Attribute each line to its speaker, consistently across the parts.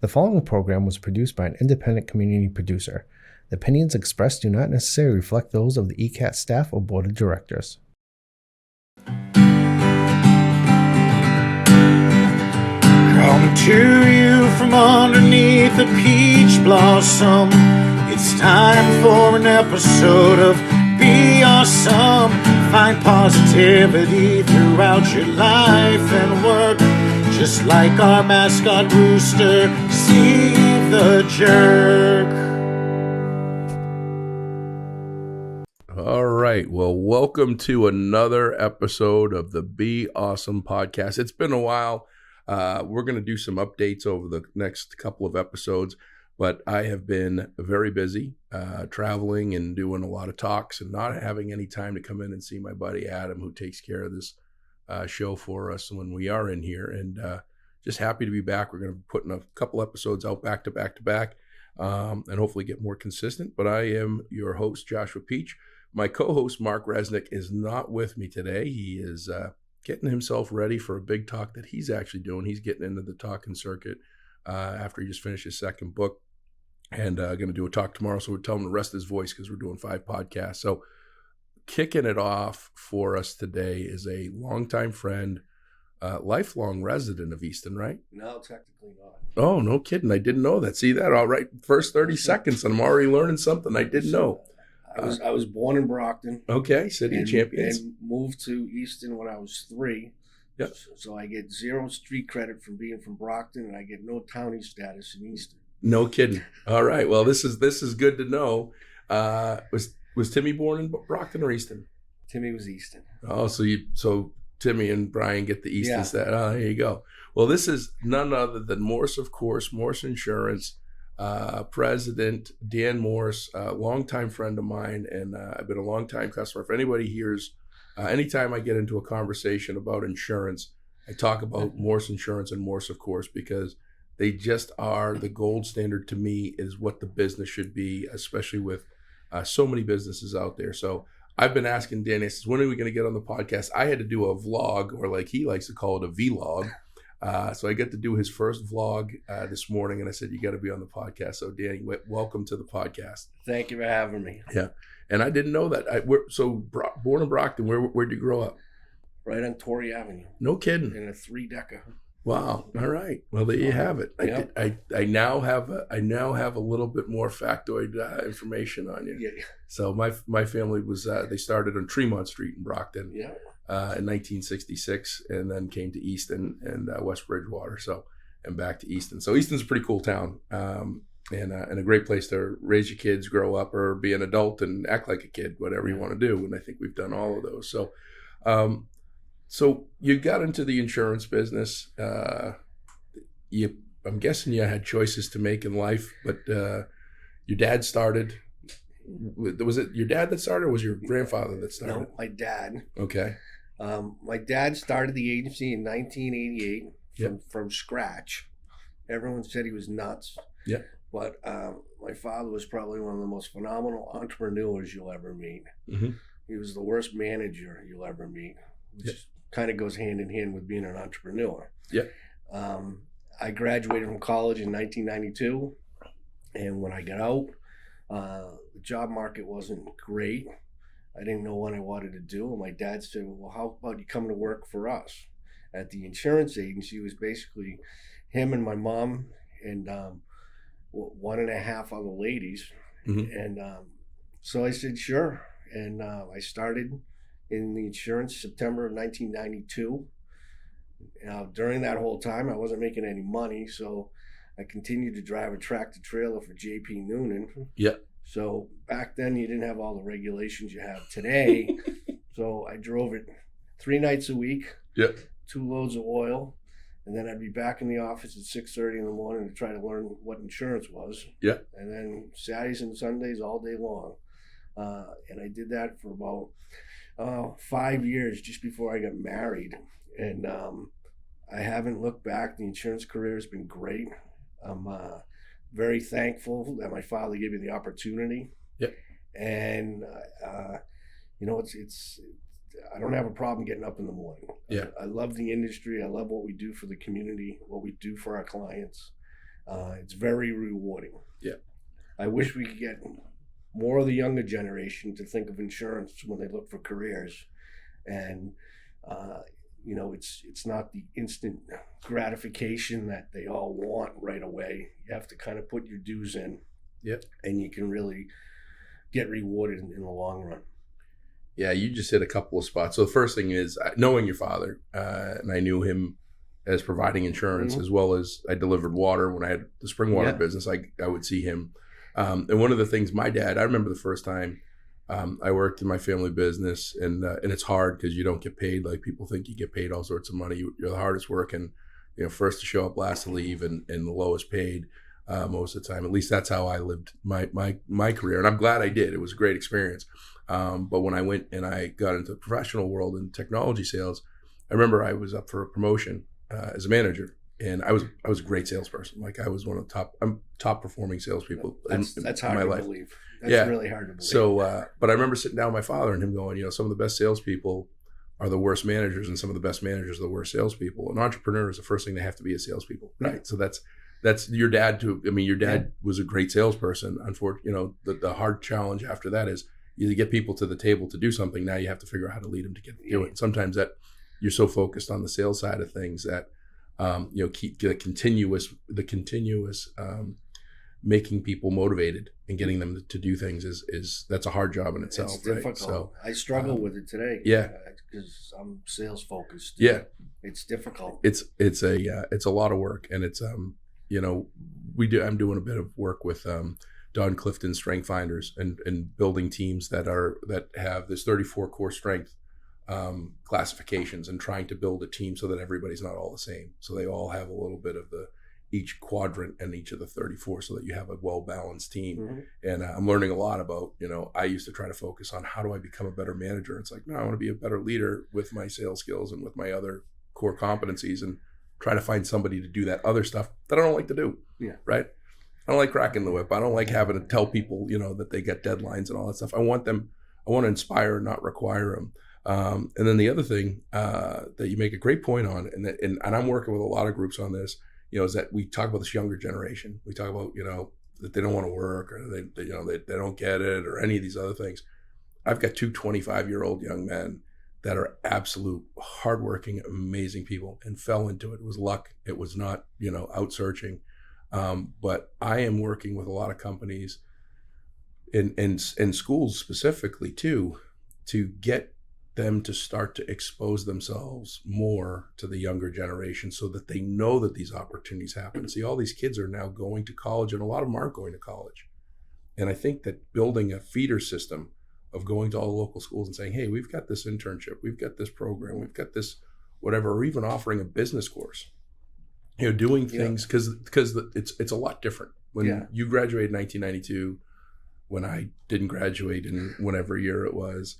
Speaker 1: The following program was produced by an independent community producer. The opinions expressed do not necessarily reflect those of the ECAT staff or board of directors.
Speaker 2: Come to you from underneath a peach blossom. It's time for an episode of Be Awesome. Find positivity throughout your life and work. Just like our mascot rooster, Steve the Jerk.
Speaker 3: All right. Well, welcome to another episode of the Be Awesome podcast. It's been a while. We're going to do some updates over the next couple of episodes, but I have been very busy traveling and doing a lot of talks and not having any time to come in and see my buddy Adam, who takes care of this show for us when we are in here. And just happy to be back. We're going to be putting a couple episodes out back to back and hopefully get more consistent. But I am your host, Joshua Peach. My co-host, Mark Resnick, is not with me today. He is getting himself ready for a big talk that he's actually doing. He's getting into the talking circuit after he just finished his second book, and going to do a talk tomorrow. So we're telling him to rest his voice because we're doing 5 podcasts. So kicking it off for us today is a longtime friend, lifelong resident of Easton, right?
Speaker 4: No, technically not.
Speaker 3: Oh, no kidding. I didn't know that. See that? All right. First 30 seconds and I'm already learning something I didn't know.
Speaker 4: I was born in Brockton.
Speaker 3: Okay, City of Champions.
Speaker 4: And moved to Easton when I was 3.
Speaker 3: Yep.
Speaker 4: So I get 0 street credit from being from Brockton, and I get no townie status in Easton.
Speaker 3: No kidding. All right. Well, this is good to know. Was Timmy born in Brockton or Easton?
Speaker 4: Timmy was Easton.
Speaker 3: Oh, so Timmy and Brian get the Easton stat. Oh, there you go. Well, this is none other than Morse, of course, Morse Insurance. President Dan Morse, a longtime friend of mine, and I've been a longtime customer. If anybody hears, anytime I get into a conversation about insurance, I talk about Morse Insurance and Morse, of course, because they just are the gold standard to me, is what the business should be, especially with so many businesses out there. So I've been asking Dan, I says, when are we going to get on the podcast? I had to do a vlog, or like he likes to call it, a vlog. So I get to do his first vlog this morning, and I said, you got to be on the podcast. So Danny, welcome to the podcast.
Speaker 4: Thank you for having me.
Speaker 3: Yeah. And I didn't know that. Born in Brockton, where'd you grow up?
Speaker 4: Right on Torrey Avenue.
Speaker 3: No kidding.
Speaker 4: In a 3-decker.
Speaker 3: Wow. All right. Well, there you have it.
Speaker 4: Yep.
Speaker 3: I now have a little bit more factoid information on you.
Speaker 4: Yeah.
Speaker 3: So my family was they started on Tremont Street in Brockton.
Speaker 4: Yeah.
Speaker 3: In 1966, and then came to Easton and West Bridgewater, and back to Easton. So Easton's a pretty cool town, and a great place to raise your kids, grow up, or be an adult and act like a kid, whatever you want to do. And I think we've done all of those. So, so you got into the insurance business. I'm guessing you had choices to make in life, but your dad started. Was it your dad that started, or was your grandfather that started?
Speaker 4: No, my dad.
Speaker 3: Okay.
Speaker 4: My dad started the agency in 1988 from scratch. Everyone said he was nuts.
Speaker 3: Yeah.
Speaker 4: But my father was probably one of the most phenomenal entrepreneurs you'll ever meet.
Speaker 3: Mm-hmm.
Speaker 4: He was the worst manager you'll ever meet, which kind of goes hand in hand with being an entrepreneur.
Speaker 3: Yeah.
Speaker 4: I graduated from college in 1992, and when I got out, the job market wasn't great. I didn't know what I wanted to do. And my dad said, well, how about you come to work for us at the insurance agency? It was basically him and my mom and 1.5 other ladies.
Speaker 3: Mm-hmm.
Speaker 4: And so I said, sure. And I started in the insurance September of 1992. During that whole time, I wasn't making any money. So I continued to drive a tractor trailer for J.P. Noonan.
Speaker 3: Yeah.
Speaker 4: So back then you didn't have all the regulations you have today. So I drove it 3 nights a week, 2 loads of oil, and then I'd be back in the office at 6:30 in the morning to try to learn what insurance was.
Speaker 3: Yeah.
Speaker 4: And then Saturdays and Sundays all day long. And I did that for about 5 years just before I got married. And I haven't looked back. The insurance career has been great. I'm very thankful that my father gave me the opportunity.
Speaker 3: Yep.
Speaker 4: And it's I don't have a problem getting up in the morning.
Speaker 3: Yeah.
Speaker 4: I love the industry. I love what we do for the community, what we do for our clients. It's very rewarding.
Speaker 3: Yeah.
Speaker 4: I wish we could get more of the younger generation to think of insurance when they look for careers, and it's not the instant gratification that they all want right away. You have to kind of put your dues in, and you can really get rewarded in the long run.
Speaker 3: Yeah, you just hit a couple of spots. So the first thing is knowing your father, and I knew him as providing insurance, as well as I delivered water when I had the spring water business. I would see him. And one of the things my dad, I remember the first time I worked in my family business, and it's hard because you don't get paid like people think you get paid all sorts of money. You're the hardest working, first to show up, last to leave, and the lowest paid most of the time. At least that's how I lived my career, and I'm glad I did. It was a great experience. But when I went and I got into the professional world in technology sales, I remember I was up for a promotion as a manager. And I was a great salesperson. Like I was one of the top performing salespeople
Speaker 4: that's hard
Speaker 3: in my
Speaker 4: to
Speaker 3: life.
Speaker 4: believe. That's really hard to believe.
Speaker 3: So, but I remember sitting down with my father and him going, some of the best salespeople are the worst managers, and some of the best managers are the worst salespeople. An entrepreneur is the first thing they have to be is salespeople, right? So that's your dad too. I mean, your dad was a great salesperson. Unfortunately, the hard challenge after that is you get people to the table to do something. Now you have to figure out how to lead them to get to do it. Sometimes that you're so focused on the sales side of things that keep the continuous making people motivated and getting them to do things is that's a hard job in itself.
Speaker 4: It's difficult.
Speaker 3: Right? So
Speaker 4: I struggle with it today.
Speaker 3: Yeah,
Speaker 4: because I'm sales focused.
Speaker 3: Yeah,
Speaker 4: it's difficult.
Speaker 3: It's a lot of work, and it's I'm doing a bit of work with Don Clifton Strength Finders and building teams that have this 34 core strength classifications, and trying to build a team so that everybody's not all the same. So they all have a little bit of each quadrant and each of the 34, so that you have a well-balanced team. And I'm learning a lot about, I used to try to focus on how do I become a better manager. It's like, no, I want to be a better leader with my sales skills and with my other core competencies, and try to find somebody to do that other stuff that I don't like to do. Yeah. Right. I don't like cracking the whip. I don't like having to tell people, that they get deadlines and all that stuff. I want to inspire, not require them. And then the other thing that you make a great point on, and I'm working with a lot of groups on this, is that we talk about this younger generation. We talk about, that they don't want to work, or they don't get it, or any of these other things. I've got two 25-year-old young men that are absolute hardworking, amazing people, and fell into it. It was luck. It was not, out searching. But I am working with a lot of companies and schools specifically too, to get them to start to expose themselves more to the younger generation, so that they know that these opportunities happen. See, all these kids are now going to college, and a lot of them aren't going to college. And I think that building a feeder system of going to all the local schools and saying, hey, we've got this internship, we've got this program, we've got this whatever, or even offering a business course, doing things, because it's a lot different. When you graduated in 1992, when I didn't graduate in whatever year it was,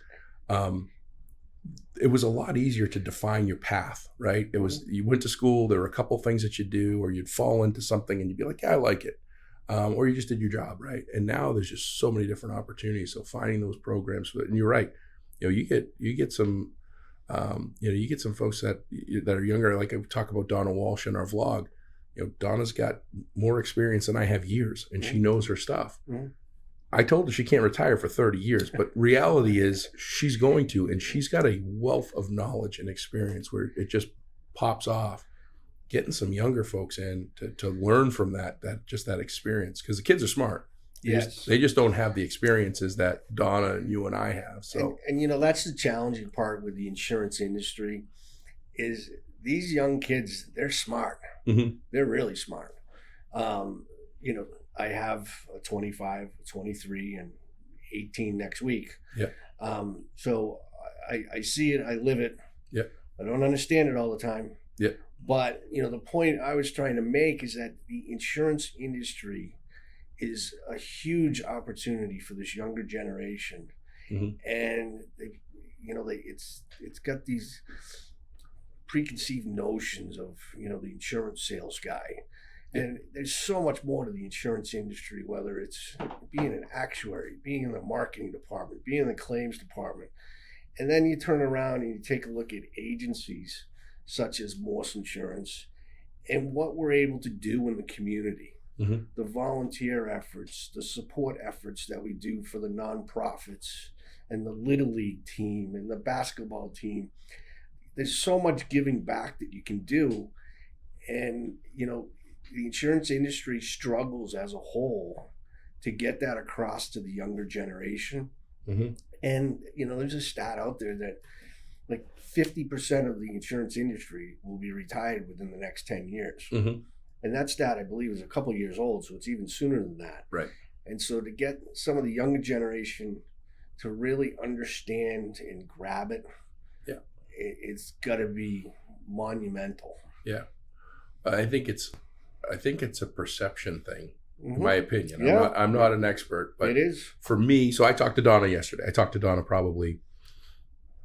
Speaker 3: it was a lot easier to define your path, right? It was, you went to school, there were a couple things that you'd do, or you'd fall into something and you'd be like, yeah, I like it. Or you just did your job, right? And now there's just so many different opportunities. So finding those programs, and you're right, you get some, you get some folks that are younger. Like I talk about Donna Walsh in our vlog. Donna's got more experience than I have years, and she knows her stuff. I told her she can't retire for 30 years, but reality is she's going to, and she's got a wealth of knowledge and experience where it just pops off. Getting some younger folks in to learn from that experience, because the kids are smart. They just don't have the experiences that Donna and you and I have. So
Speaker 4: and that's the challenging part with the insurance industry, is these young kids, they're smart. They're really smart. I have a 25, 23, and 18 next week. So I see it, I live it. I don't understand it all the time. But the point I was trying to make is that the insurance industry is a huge opportunity for this younger generation, and it's got these preconceived notions of the insurance sales guy. And there's so much more to the insurance industry, whether it's being an actuary, being in the marketing department, being in the claims department. And then you turn around and you take a look at agencies such as Morse Insurance and what we're able to do in the community. the volunteer efforts, the support efforts that we do for the nonprofits and the Little League team and the basketball team. There's so much giving back that you can do. And, the insurance industry struggles as a whole to get that across to the younger generation. And, there's a stat out there that like 50% of the insurance industry will be retired within the next 10 years. And that stat, I believe, is a couple of years old, so it's even sooner than that.
Speaker 3: Right.
Speaker 4: And so to get some of the younger generation to really understand and grab it, it's got to be monumental.
Speaker 3: Yeah. I think it's a perception thing, in my opinion.
Speaker 4: Yeah.
Speaker 3: I'm not an expert, but
Speaker 4: it is.
Speaker 3: For me, so I talked to Donna yesterday. I talked to Donna probably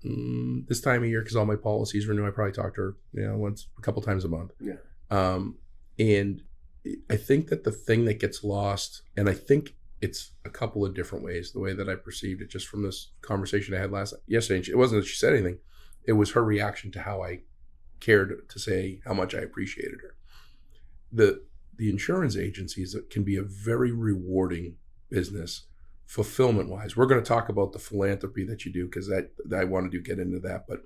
Speaker 3: this time of year because all my policies renew. I probably talk to her, once, a couple times a month.
Speaker 4: Yeah.
Speaker 3: And I think that the thing that gets lost, and I think it's a couple of different ways, the way that I perceived it just from this conversation I had yesterday. It wasn't that she said anything. It was her reaction to how I cared to say how much I appreciated her. The insurance agencies can be a very rewarding business, fulfillment-wise. We're going to talk about the philanthropy that you do because I want to get into that. But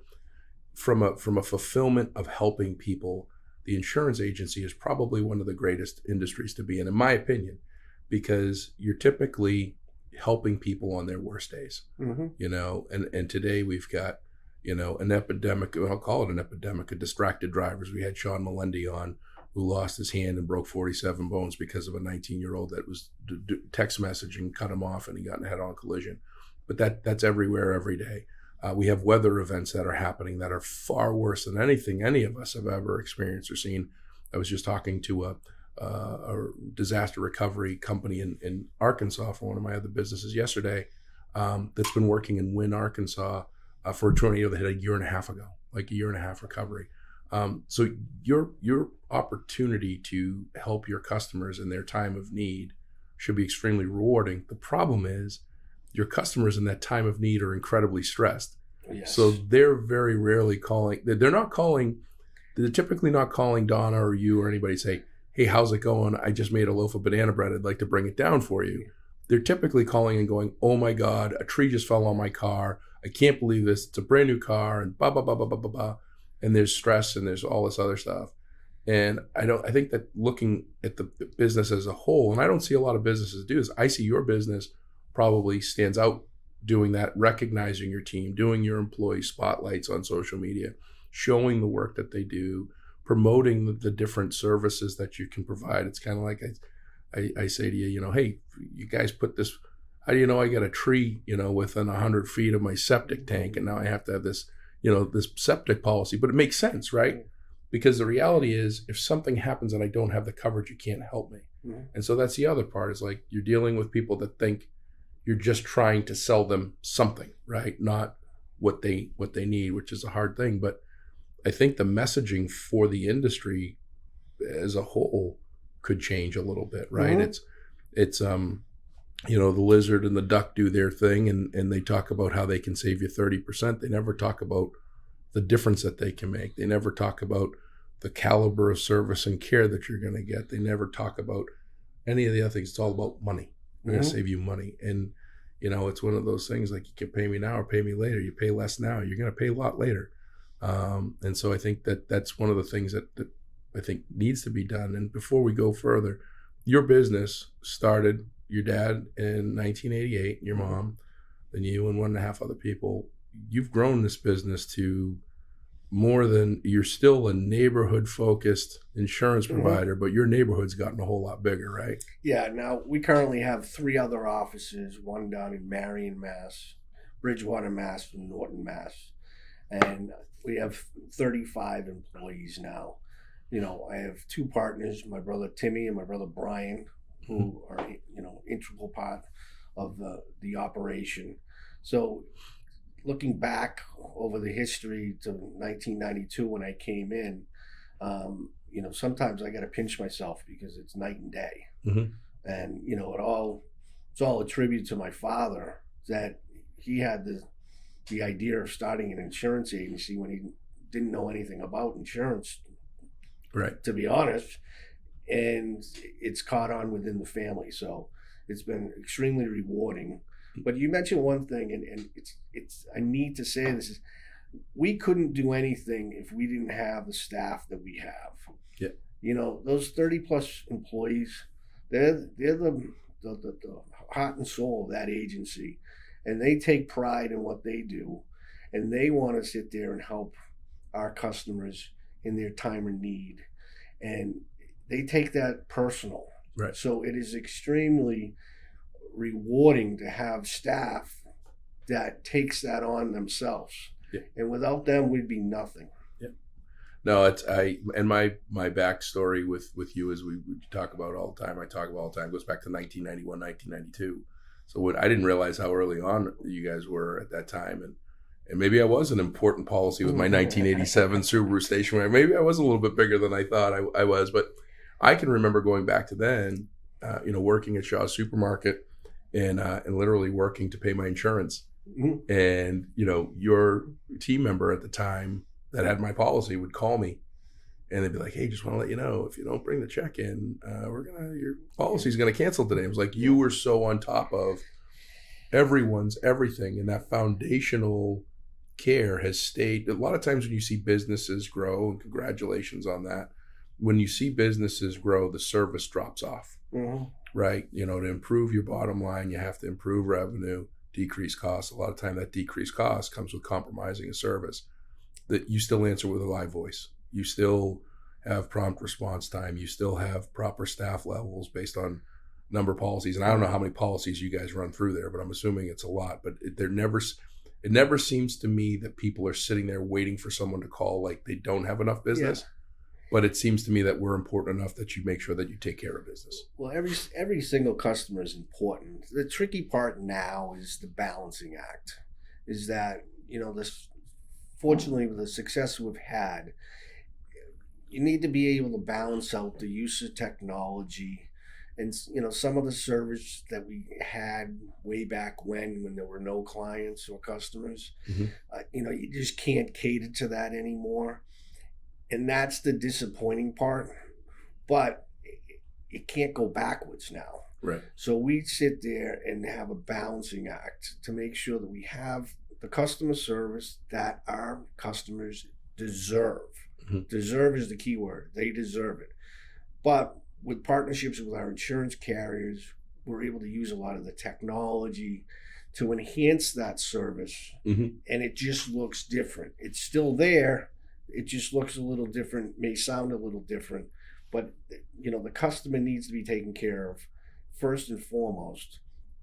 Speaker 3: from a fulfillment of helping people, the insurance agency is probably one of the greatest industries to be in my opinion, because you're typically helping people on their worst days. And today we've got, an epidemic, I'll call it an epidemic, of distracted drivers. We had Sean Melendi on, who lost his hand and broke 47 bones because of a 19-year-old that was text messaging, cut him off, and he got in a head-on collision. But that's everywhere, every day. We have weather events that are happening that are far worse than anything any of us have ever experienced or seen. I was just talking to a disaster recovery company in Arkansas for one of my other businesses yesterday that's been working in Wynn, Arkansas for a tornado that hit a year and a half ago, like a year and a half recovery. So your opportunity to help your customers in their time of need should be extremely rewarding. The problem is your customers in that time of need are incredibly stressed.
Speaker 4: Yes.
Speaker 3: So they're very rarely calling. They're typically not calling Donna or you or anybody say, hey, how's it going? I just made a loaf of banana bread. I'd like to bring it down for you. They're typically calling and going, oh my God, a tree just fell on my car. I can't believe this. It's a brand new car and blah, blah, blah, blah, blah, blah, blah. And there's stress and there's all this other stuff. And I think that looking at the business as a whole, and I don't see a lot of businesses do this. I see your business probably stands out doing that, recognizing your team, doing your employee spotlights on social media, showing the work that they do, promoting the different services that you can provide. It's kind of like I say to you, hey, you guys put this, how do you know I got a tree, within 100 feet of my septic tank, and now I have to have this, this septic policy? But it makes sense, right? Because the reality is, if something happens and I don't have the coverage, you can't help me. And so that's the other part, is like you're dealing with people that think you're just trying to sell them something, right? Not what they need, which is a hard thing. But I think the messaging for the industry as a whole could change a little bit, right? It's the lizard and the duck do their thing, and they talk about how they can save you 30%. They never talk about the difference that they can make. They never talk about the caliber of service and care that you're going to get. They never talk about any of the other things. It's all about money. We're going to save you money. And, it's one of those things like, you can pay me now or pay me later. You pay less now, you're going to pay a lot later. And so I think that's one of the things that I think needs to be done. And before we go further, your business started, your dad in 1988, your mom, then you and 1.5 other people. You've grown this business to more than, you're still a neighborhood focused insurance provider, but your neighborhood's gotten a whole lot bigger, right?
Speaker 4: Yeah. Now we currently have 3 other offices, one down in Marion, Mass, Bridgewater, Mass, and Norton, Mass. And we have 35 employees now. I have 2 partners, my brother Timmy and my brother Brian, who are, integral part of the operation. So looking back over the history to 1992 when I came in, sometimes I got to pinch myself because it's night and day. And, it's all a tribute to my father, that he had the idea of starting an insurance agency when he didn't know anything about insurance.
Speaker 3: Right.
Speaker 4: To be honest, and it's caught on within the family. So it's been extremely rewarding. But you mentioned one thing, and it's I need to say this is, we couldn't do anything if we didn't have the staff that we have.
Speaker 3: Yeah.
Speaker 4: You know, those 30 plus employees, they're the heart and soul of that agency, and they take pride in what they do, and they want to sit there and help our customers in their time of need, and they take that personal.
Speaker 3: Right.
Speaker 4: So it is extremely rewarding to have staff that takes that on themselves.
Speaker 3: Yeah.
Speaker 4: And without them, we'd be nothing.
Speaker 3: Yeah. No, my backstory with you, as we talk about all the time, goes back to 1991, 1992. So I didn't realize how early on you guys were at that time, and maybe I was an important policy with my 1987 Subaru station wagon. Maybe I was a little bit bigger than I thought I was, but I can remember going back to then, working at Shaw's Supermarket and literally working to pay my insurance.
Speaker 4: Mm-hmm.
Speaker 3: And your team member at the time that had my policy would call me, and they'd be like, "Hey, just want to let you know, if you don't bring the check in, your policy's gonna cancel today." It was like you were so on top of everyone's everything, and that foundational care has stayed. A lot of times when you see businesses grow, and congratulations on that, when you see businesses grow, the service drops off.
Speaker 4: Mm-hmm.
Speaker 3: Right? To improve your bottom line, you have to improve revenue, decrease costs. A lot of time that decreased cost comes with compromising a service. That you still answer with a live voice. You still have prompt response time. You still have proper staff levels based on number of policies. And I don't know how many policies you guys run through there, but I'm assuming it's a lot. But it never seems to me that people are sitting there waiting for someone to call like they don't have enough business. Yeah. But it seems to me that we're important enough that you make sure that you take care of business.
Speaker 4: Well, every single customer is important. The tricky part now is the balancing act. Is that, fortunately with the success we've had, you need to be able to balance out the use of technology and, some of the service that we had way back when there were no clients or customers.
Speaker 3: Mm-hmm.
Speaker 4: You just can't cater to that anymore. And that's the disappointing part, but it can't go backwards now.
Speaker 3: Right.
Speaker 4: So we sit there and have a balancing act to make sure that we have the customer service that our customers deserve.
Speaker 3: Mm-hmm.
Speaker 4: Deserve is the key word. They deserve it. But with partnerships with our insurance carriers, we're able to use a lot of the technology to enhance that service.
Speaker 3: Mm-hmm.
Speaker 4: And it just looks different. It's still there. It just looks a little different, may sound a little different, but the customer needs to be taken care of first and foremost.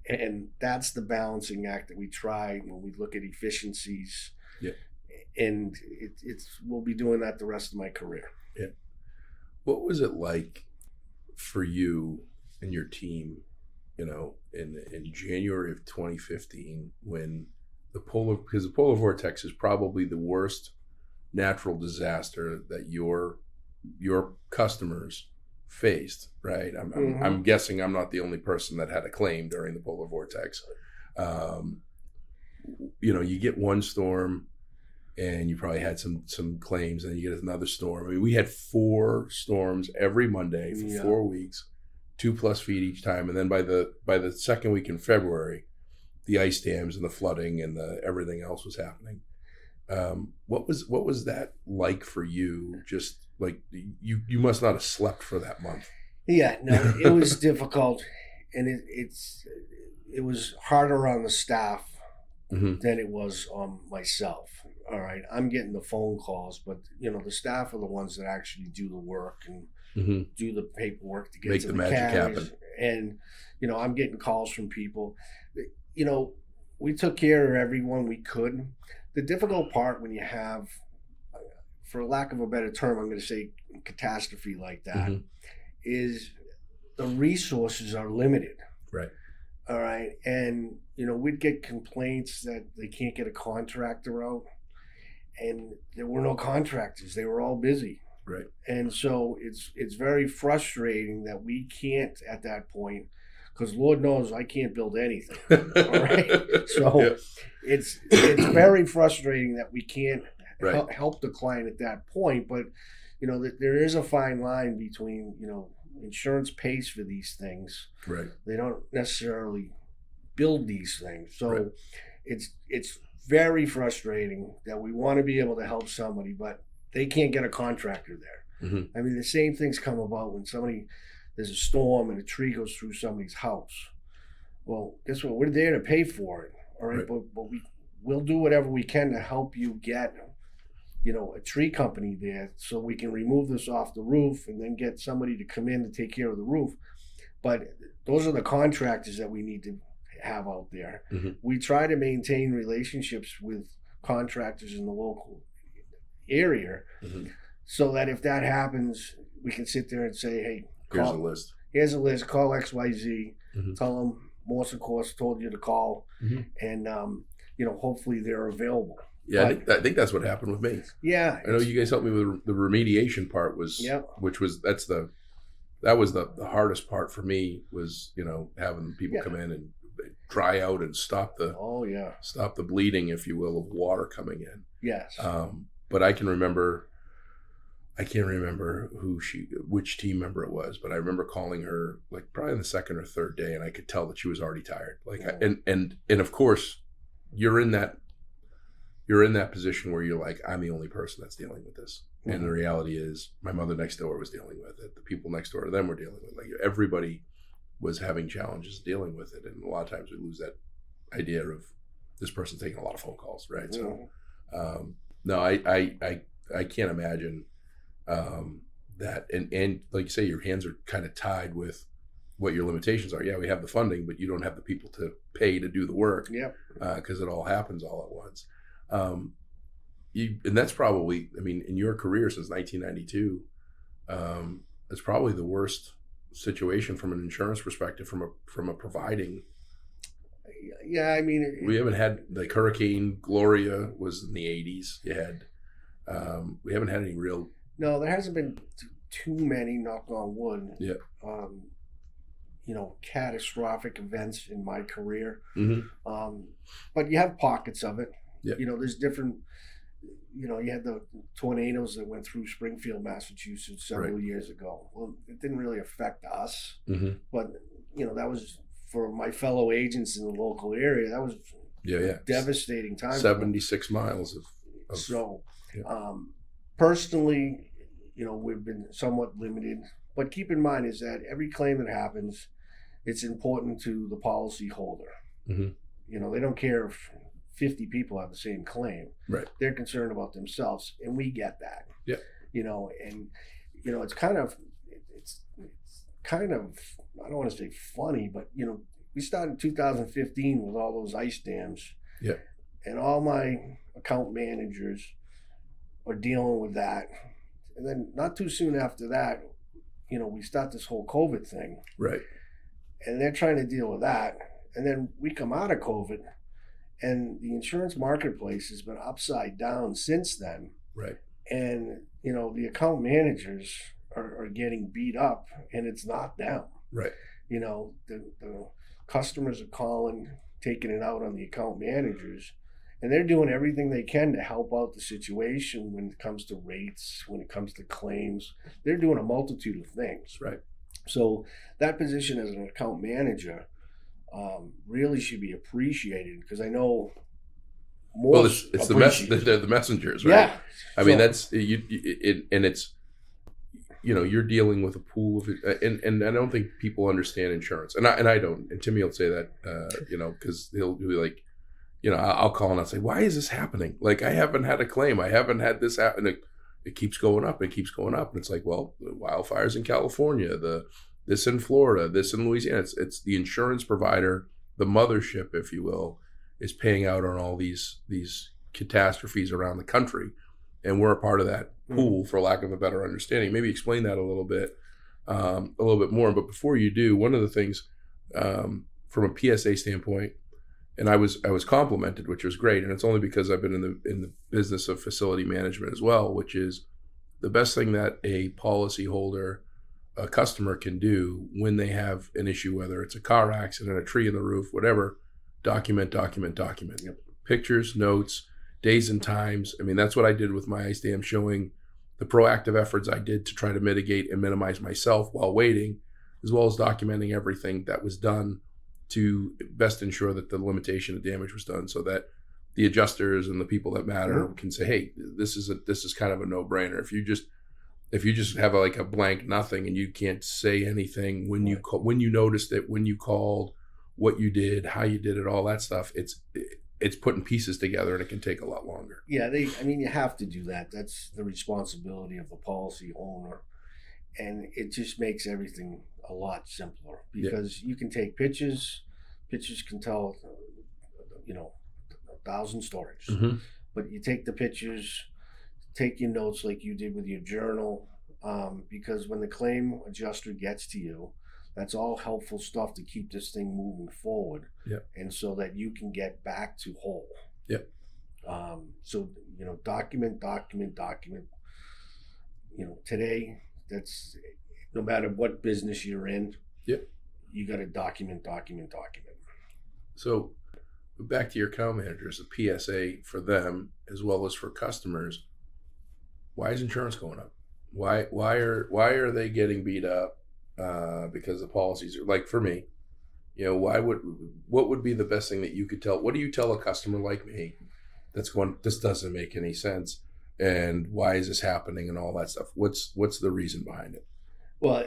Speaker 4: And that's the balancing act that we try when we look at efficiencies.
Speaker 3: Yeah. And
Speaker 4: we'll be doing that the rest of my career.
Speaker 3: Yeah. What was it like for you and your team, in January of 2015 when because the polar vortex is probably the worst natural disaster that your customers faced, right? I'm guessing I'm not the only person that had a claim during the polar vortex. You get one storm and you probably had some claims, and you get another storm. I mean, we had 4 storms every Monday for 4 weeks, 2+ feet each time, and then by the second week in February, the ice dams and the flooding and everything else was happening. What was that like for you? Just like you must not have slept for that month.
Speaker 4: Yeah, no, it was difficult, and it was harder on the staff
Speaker 3: mm-hmm.
Speaker 4: than it was on myself. All right, I'm getting the phone calls, but the staff are the ones that actually do the work and
Speaker 3: mm-hmm.
Speaker 4: do the paperwork to get
Speaker 3: make
Speaker 4: to
Speaker 3: the
Speaker 4: the
Speaker 3: magic
Speaker 4: carriers.
Speaker 3: happen.
Speaker 4: And I'm getting calls from people. We took care of everyone we could. The difficult part when you have, for lack of a better term, I'm going to say catastrophe like that,
Speaker 3: mm-hmm.
Speaker 4: is the resources are limited.
Speaker 3: Right.
Speaker 4: All right. And, we'd get complaints that they can't get a contractor out, and there were no contractors. They were all busy.
Speaker 3: Right.
Speaker 4: And so it's very frustrating that we can't at that point, because Lord knows I can't build anything. All right. So
Speaker 3: yeah.
Speaker 4: it's very frustrating that we can't
Speaker 3: right.
Speaker 4: help the client at that point. But, there is a fine line between, insurance pays for these things.
Speaker 3: Right.
Speaker 4: They don't necessarily build these things. So
Speaker 3: Right.
Speaker 4: it's very frustrating that we want to be able to help somebody, but they can't get a contractor there.
Speaker 3: Mm-hmm.
Speaker 4: I mean, the same things come about when there's a storm and a tree goes through somebody's house. Well, guess what? We're there to pay for it. All right.
Speaker 3: Right.
Speaker 4: But we'll do whatever we can to help you get, a tree company there so we can remove this off the roof and then get somebody to come in to take care of the roof. But those are the contractors that we need to have out there.
Speaker 3: Mm-hmm.
Speaker 4: We try to maintain relationships with contractors in the local area
Speaker 3: Mm-hmm.
Speaker 4: so that if that happens, we can sit there and say, hey,
Speaker 3: Here's a list.
Speaker 4: Here's a list, call XYZ,
Speaker 3: Mm-hmm.
Speaker 4: tell them Morse, of course, told you to call,
Speaker 3: Mm-hmm.
Speaker 4: and, hopefully they're available.
Speaker 3: Yeah,
Speaker 4: But,
Speaker 3: I think that's what happened with me.
Speaker 4: yeah.
Speaker 3: I know you guys helped me with the remediation part
Speaker 4: Yep.
Speaker 3: that was the hardest part for me was, having people
Speaker 4: Yeah.
Speaker 3: come in and dry out and stop the
Speaker 4: Oh, yeah.
Speaker 3: bleeding, if you will, of water coming in.
Speaker 4: Yes.
Speaker 3: But I can't remember which team member it was, but I remember calling her like probably on the second or third day, and I could tell that she was already tired. And of course, you're in that position where you're like, I'm the only person that's dealing with this.
Speaker 4: Mm-hmm.
Speaker 3: And the reality is my mother next door was dealing with it. The people next door to them were dealing with it. Like everybody was having challenges dealing with it. And a lot of times we lose that idea of this person taking a lot of phone calls. Right.
Speaker 4: Mm-hmm.
Speaker 3: So, no, I can't imagine that. And like you say, your hands are kind of tied with what your limitations are. Yeah, we have the funding, but you don't have the people to pay to do the work.
Speaker 4: Yep.
Speaker 3: Because it all happens all at once. And that's probably, I mean, in your career since 1992, it's probably the worst situation from an insurance perspective, from a providing.
Speaker 4: Yeah, I mean,
Speaker 3: We haven't had, like, Hurricane Gloria was in the 80s. You had, we haven't had any real.
Speaker 4: no, there hasn't been too many, knock on wood.
Speaker 3: Yeah.
Speaker 4: Catastrophic events in my career.
Speaker 3: Mm-hmm.
Speaker 4: But you have pockets of it.
Speaker 3: Yeah.
Speaker 4: There's different. You had the tornadoes that went through Springfield, Massachusetts several years ago. Well, it didn't really affect us,
Speaker 3: Mm-hmm.
Speaker 4: but that was for my fellow agents in the local area. That was
Speaker 3: Yeah.
Speaker 4: devastating time.
Speaker 3: 76 miles of
Speaker 4: So,
Speaker 3: yeah.
Speaker 4: Personally, we've been somewhat limited. But keep in mind is that every claim that happens, it's important to the policy holder.
Speaker 3: Mm-hmm.
Speaker 4: They don't care if 50 people have the same claim.
Speaker 3: Right.
Speaker 4: They're concerned about themselves, and we get that.
Speaker 3: Yeah.
Speaker 4: It's kind of I don't want to say funny, but we started in 2015 with all those ice dams.
Speaker 3: Yeah.
Speaker 4: And all my account managers are dealing with that. And then not too soon after that, we start this whole COVID thing.
Speaker 3: Right.
Speaker 4: And they're trying to deal with that. And then we come out of COVID, and the insurance marketplace has been upside down since then.
Speaker 3: Right.
Speaker 4: And, the account managers are getting beat up, and it's not them.
Speaker 3: Right.
Speaker 4: The customers are calling, taking it out on the account managers, and they're doing everything they can to help out the situation when it comes to rates, when it comes to claims. They're doing a multitude of things.
Speaker 3: Right.
Speaker 4: So that position as an account manager really should be appreciated, because I know more.
Speaker 3: Well, it's the messengers, right?
Speaker 4: Yeah.
Speaker 3: I mean, that's and it's, you're dealing with a pool of it, and I don't think people understand insurance, and I don't. And Timmy will say that, because he'll be like, I'll call and I'll say, why is this happening? Like, I haven't had a claim, I haven't had this happen. It keeps going up, and it's like, well, the wildfires in California, this in Florida, this in Louisiana. It's the insurance provider, the mothership, if you will, is paying out on all these catastrophes around the country, and we're a part of that pool, for lack of a better understanding. Maybe explain that a little bit more. But before you do, one of the things from a PSA standpoint, and I was complimented, which was great, and it's only because I've been in the business of facility management as well, which is the best thing that a policyholder, a customer, can do when they have an issue, whether it's a car accident, a tree in the roof, whatever. Document. Yep. Pictures, notes, days and times. I mean, that's what I did with my ice dam, showing the proactive efforts I did to try to mitigate and minimize myself while waiting, as well as documenting everything that was done to best ensure that the limitation of damage was done, so that the adjusters and the people that matter can say, hey, this is kind of a no-brainer. If you just have like a blank nothing and you can't say anything when you when you noticed it, when you called, what you did, how you did it, all that stuff, it's putting pieces together, and it can take a lot longer.
Speaker 4: Yeah, you have to do that. That's the responsibility of the policy owner, and it just makes everything a lot simpler because you can take pictures. Pictures can tell, 1,000 stories.
Speaker 3: Mm-hmm.
Speaker 4: But you take the pictures, take your notes like you did with your journal, because when the claim adjuster gets to you, that's all helpful stuff to keep this thing moving forward, and so that you can get back to whole. So document. Today, that's no matter what business you're in. You got to document.
Speaker 3: So back to your account managers, a PSA for them as well as for customers. Why is insurance going up? Why are they getting beat up? Because the policies are, like, for me, what would be the best thing that you could tell? What do you tell a customer like me that's going, this doesn't make any sense, and why is this happening, and all that stuff? What's the reason behind it?
Speaker 4: Well,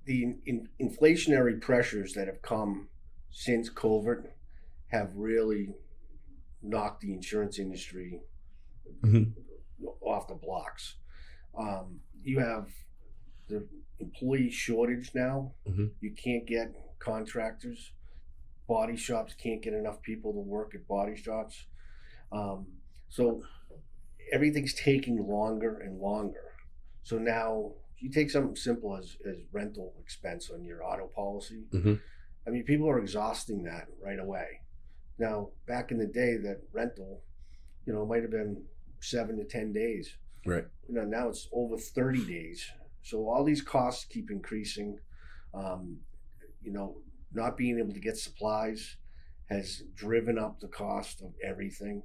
Speaker 4: the inflationary pressures that have come since COVID have really knocked the insurance industry off the blocks. You have the employee shortage now. You can't get contractors. Body shops can't get enough people to work at body shops. So everything's taking longer and longer. So now you take something simple as rental expense on your auto policy. People are exhausting that right away. Now, back in the day, that rental, might have been 7 to 10 days.
Speaker 3: Right.
Speaker 4: Now it's over 30 days. So all these costs keep increasing. Not being able to get supplies has driven up the cost of everything.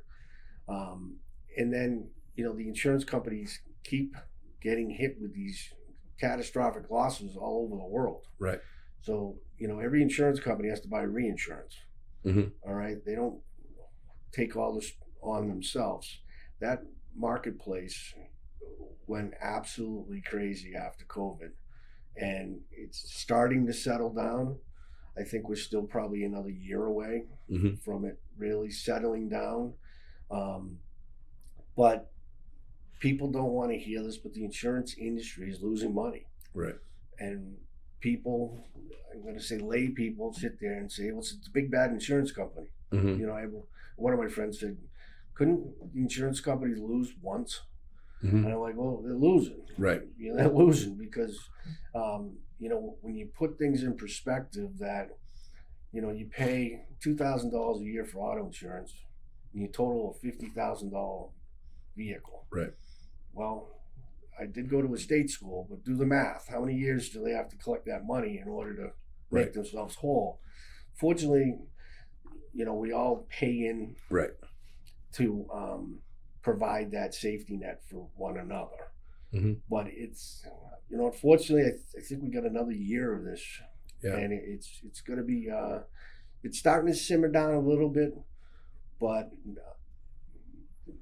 Speaker 4: And then, the insurance companies keep getting hit with these catastrophic losses all over the world.
Speaker 3: Right.
Speaker 4: So, every insurance company has to buy reinsurance. All right. They don't take all this on themselves. That marketplace went absolutely crazy after COVID, and it's starting to settle down. I think we're still probably another year away from it really settling down. But people don't want to hear this, but the insurance industry is losing money.
Speaker 3: Right. And
Speaker 4: people, I'm going to say lay people, sit there and say, well, it's a big bad insurance company. One of my friends said, couldn't the insurance companies lose once? And I'm like, well, they're losing.
Speaker 3: Right.
Speaker 4: They're losing because, when you put things in perspective that, you pay $2,000 a year for auto insurance, and you total a $50,000 vehicle.
Speaker 3: Right.
Speaker 4: Well, I did go to a state school, but do the math. How many years do they have to collect that money in order to make themselves whole? Fortunately, we all pay in to provide that safety net for one another. But it's, unfortunately, I think we got another year of this. And it's going to be, it's starting to simmer down a little bit, but,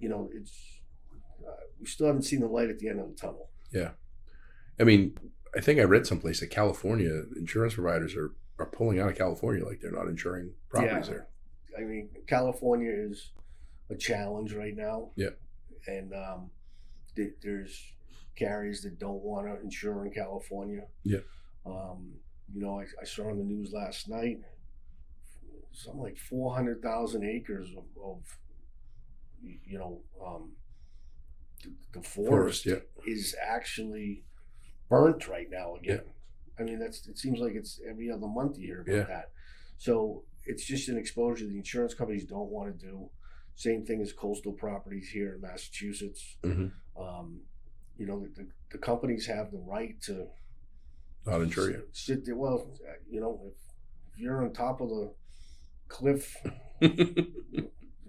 Speaker 4: it's, we still haven't seen the light at the end of the tunnel. Yeah.
Speaker 3: I think I read someplace that California insurance providers are pulling out of California, like they're not insuring properties there.
Speaker 4: California is a challenge right now.
Speaker 3: Yeah.
Speaker 4: And there's carriers that don't want to insure in California.
Speaker 3: Yeah.
Speaker 4: I saw on the news last night something like 400,000 acres of the forest is actually burnt right now again. It seems like it's every other month you hear about that. So it's just an exposure the insurance companies don't want to do. Same thing as coastal properties here in Massachusetts. The companies have the right to
Speaker 3: not insure you.
Speaker 4: Sit there. Well, if you're on top of the cliff, we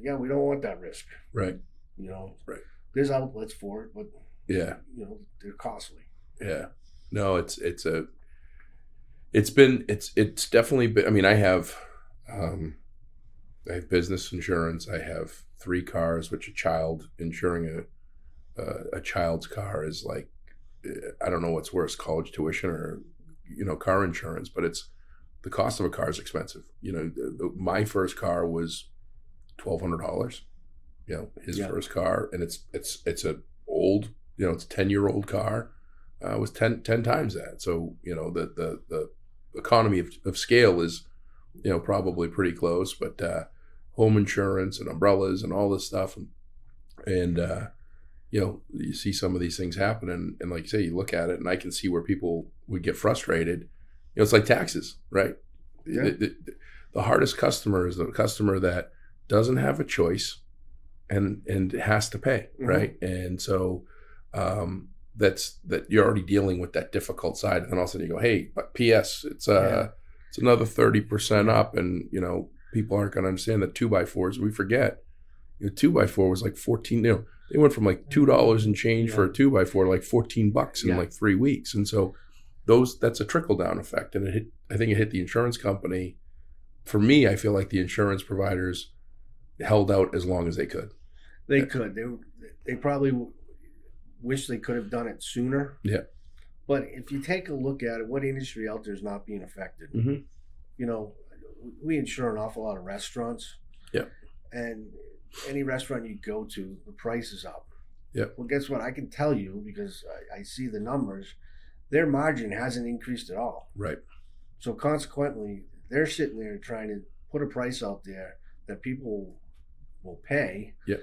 Speaker 4: don't want that risk.
Speaker 3: Right.
Speaker 4: There's outlets for it, but
Speaker 3: Yeah.
Speaker 4: They're costly.
Speaker 3: Yeah. No, it's definitely been, I mean, I have business insurance. I have 3 cars, which insuring a child's car is like, I don't know what's worse, college tuition or, car insurance, but the cost of a car is expensive. My first car was $1,200, his first car, and it's a old, it's a 10-year-old car, was 10 times that. So, the economy of scale is, probably pretty close, but, home insurance and umbrellas and all this stuff. And you see some of these things happen, and like you say, you look at it and I can see where people would get frustrated. It's like taxes, right?
Speaker 4: Yeah.
Speaker 3: The hardest customer is the customer that doesn't have a choice and has to pay, right? And so that you're already dealing with that difficult side, and then all of a sudden you go, hey, but P.S. it's another 30% up, and people aren't going to understand that 2x4s. We forget, 2x4 was like 14. They went from like $2 and change for a 2x4 to like $14 in like 3 weeks, and so that's a trickle down effect, and I think it hit the insurance company. For me, I feel like the insurance providers held out as long as they could.
Speaker 4: They could. They probably wish they could have done it sooner.
Speaker 3: Yeah.
Speaker 4: But if you take a look at it, what industry out there is not being affected? We insure an awful lot of restaurants.
Speaker 3: Yeah.
Speaker 4: And any restaurant you go to, the price is up.
Speaker 3: Yeah.
Speaker 4: Well, guess what? I can tell you, because I see the numbers, their margin hasn't increased at all.
Speaker 3: Right.
Speaker 4: So consequently, they're sitting there trying to put a price out there that people will pay.
Speaker 3: Yeah.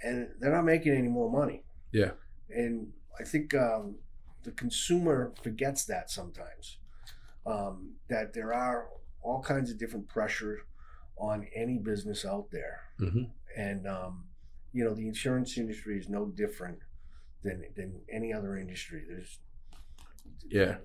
Speaker 4: And they're not making any more money.
Speaker 3: Yeah.
Speaker 4: And I think the consumer forgets that sometimes, that there are all kinds of different pressure on any business out there. And, the insurance industry is no different than any other industry.
Speaker 3: So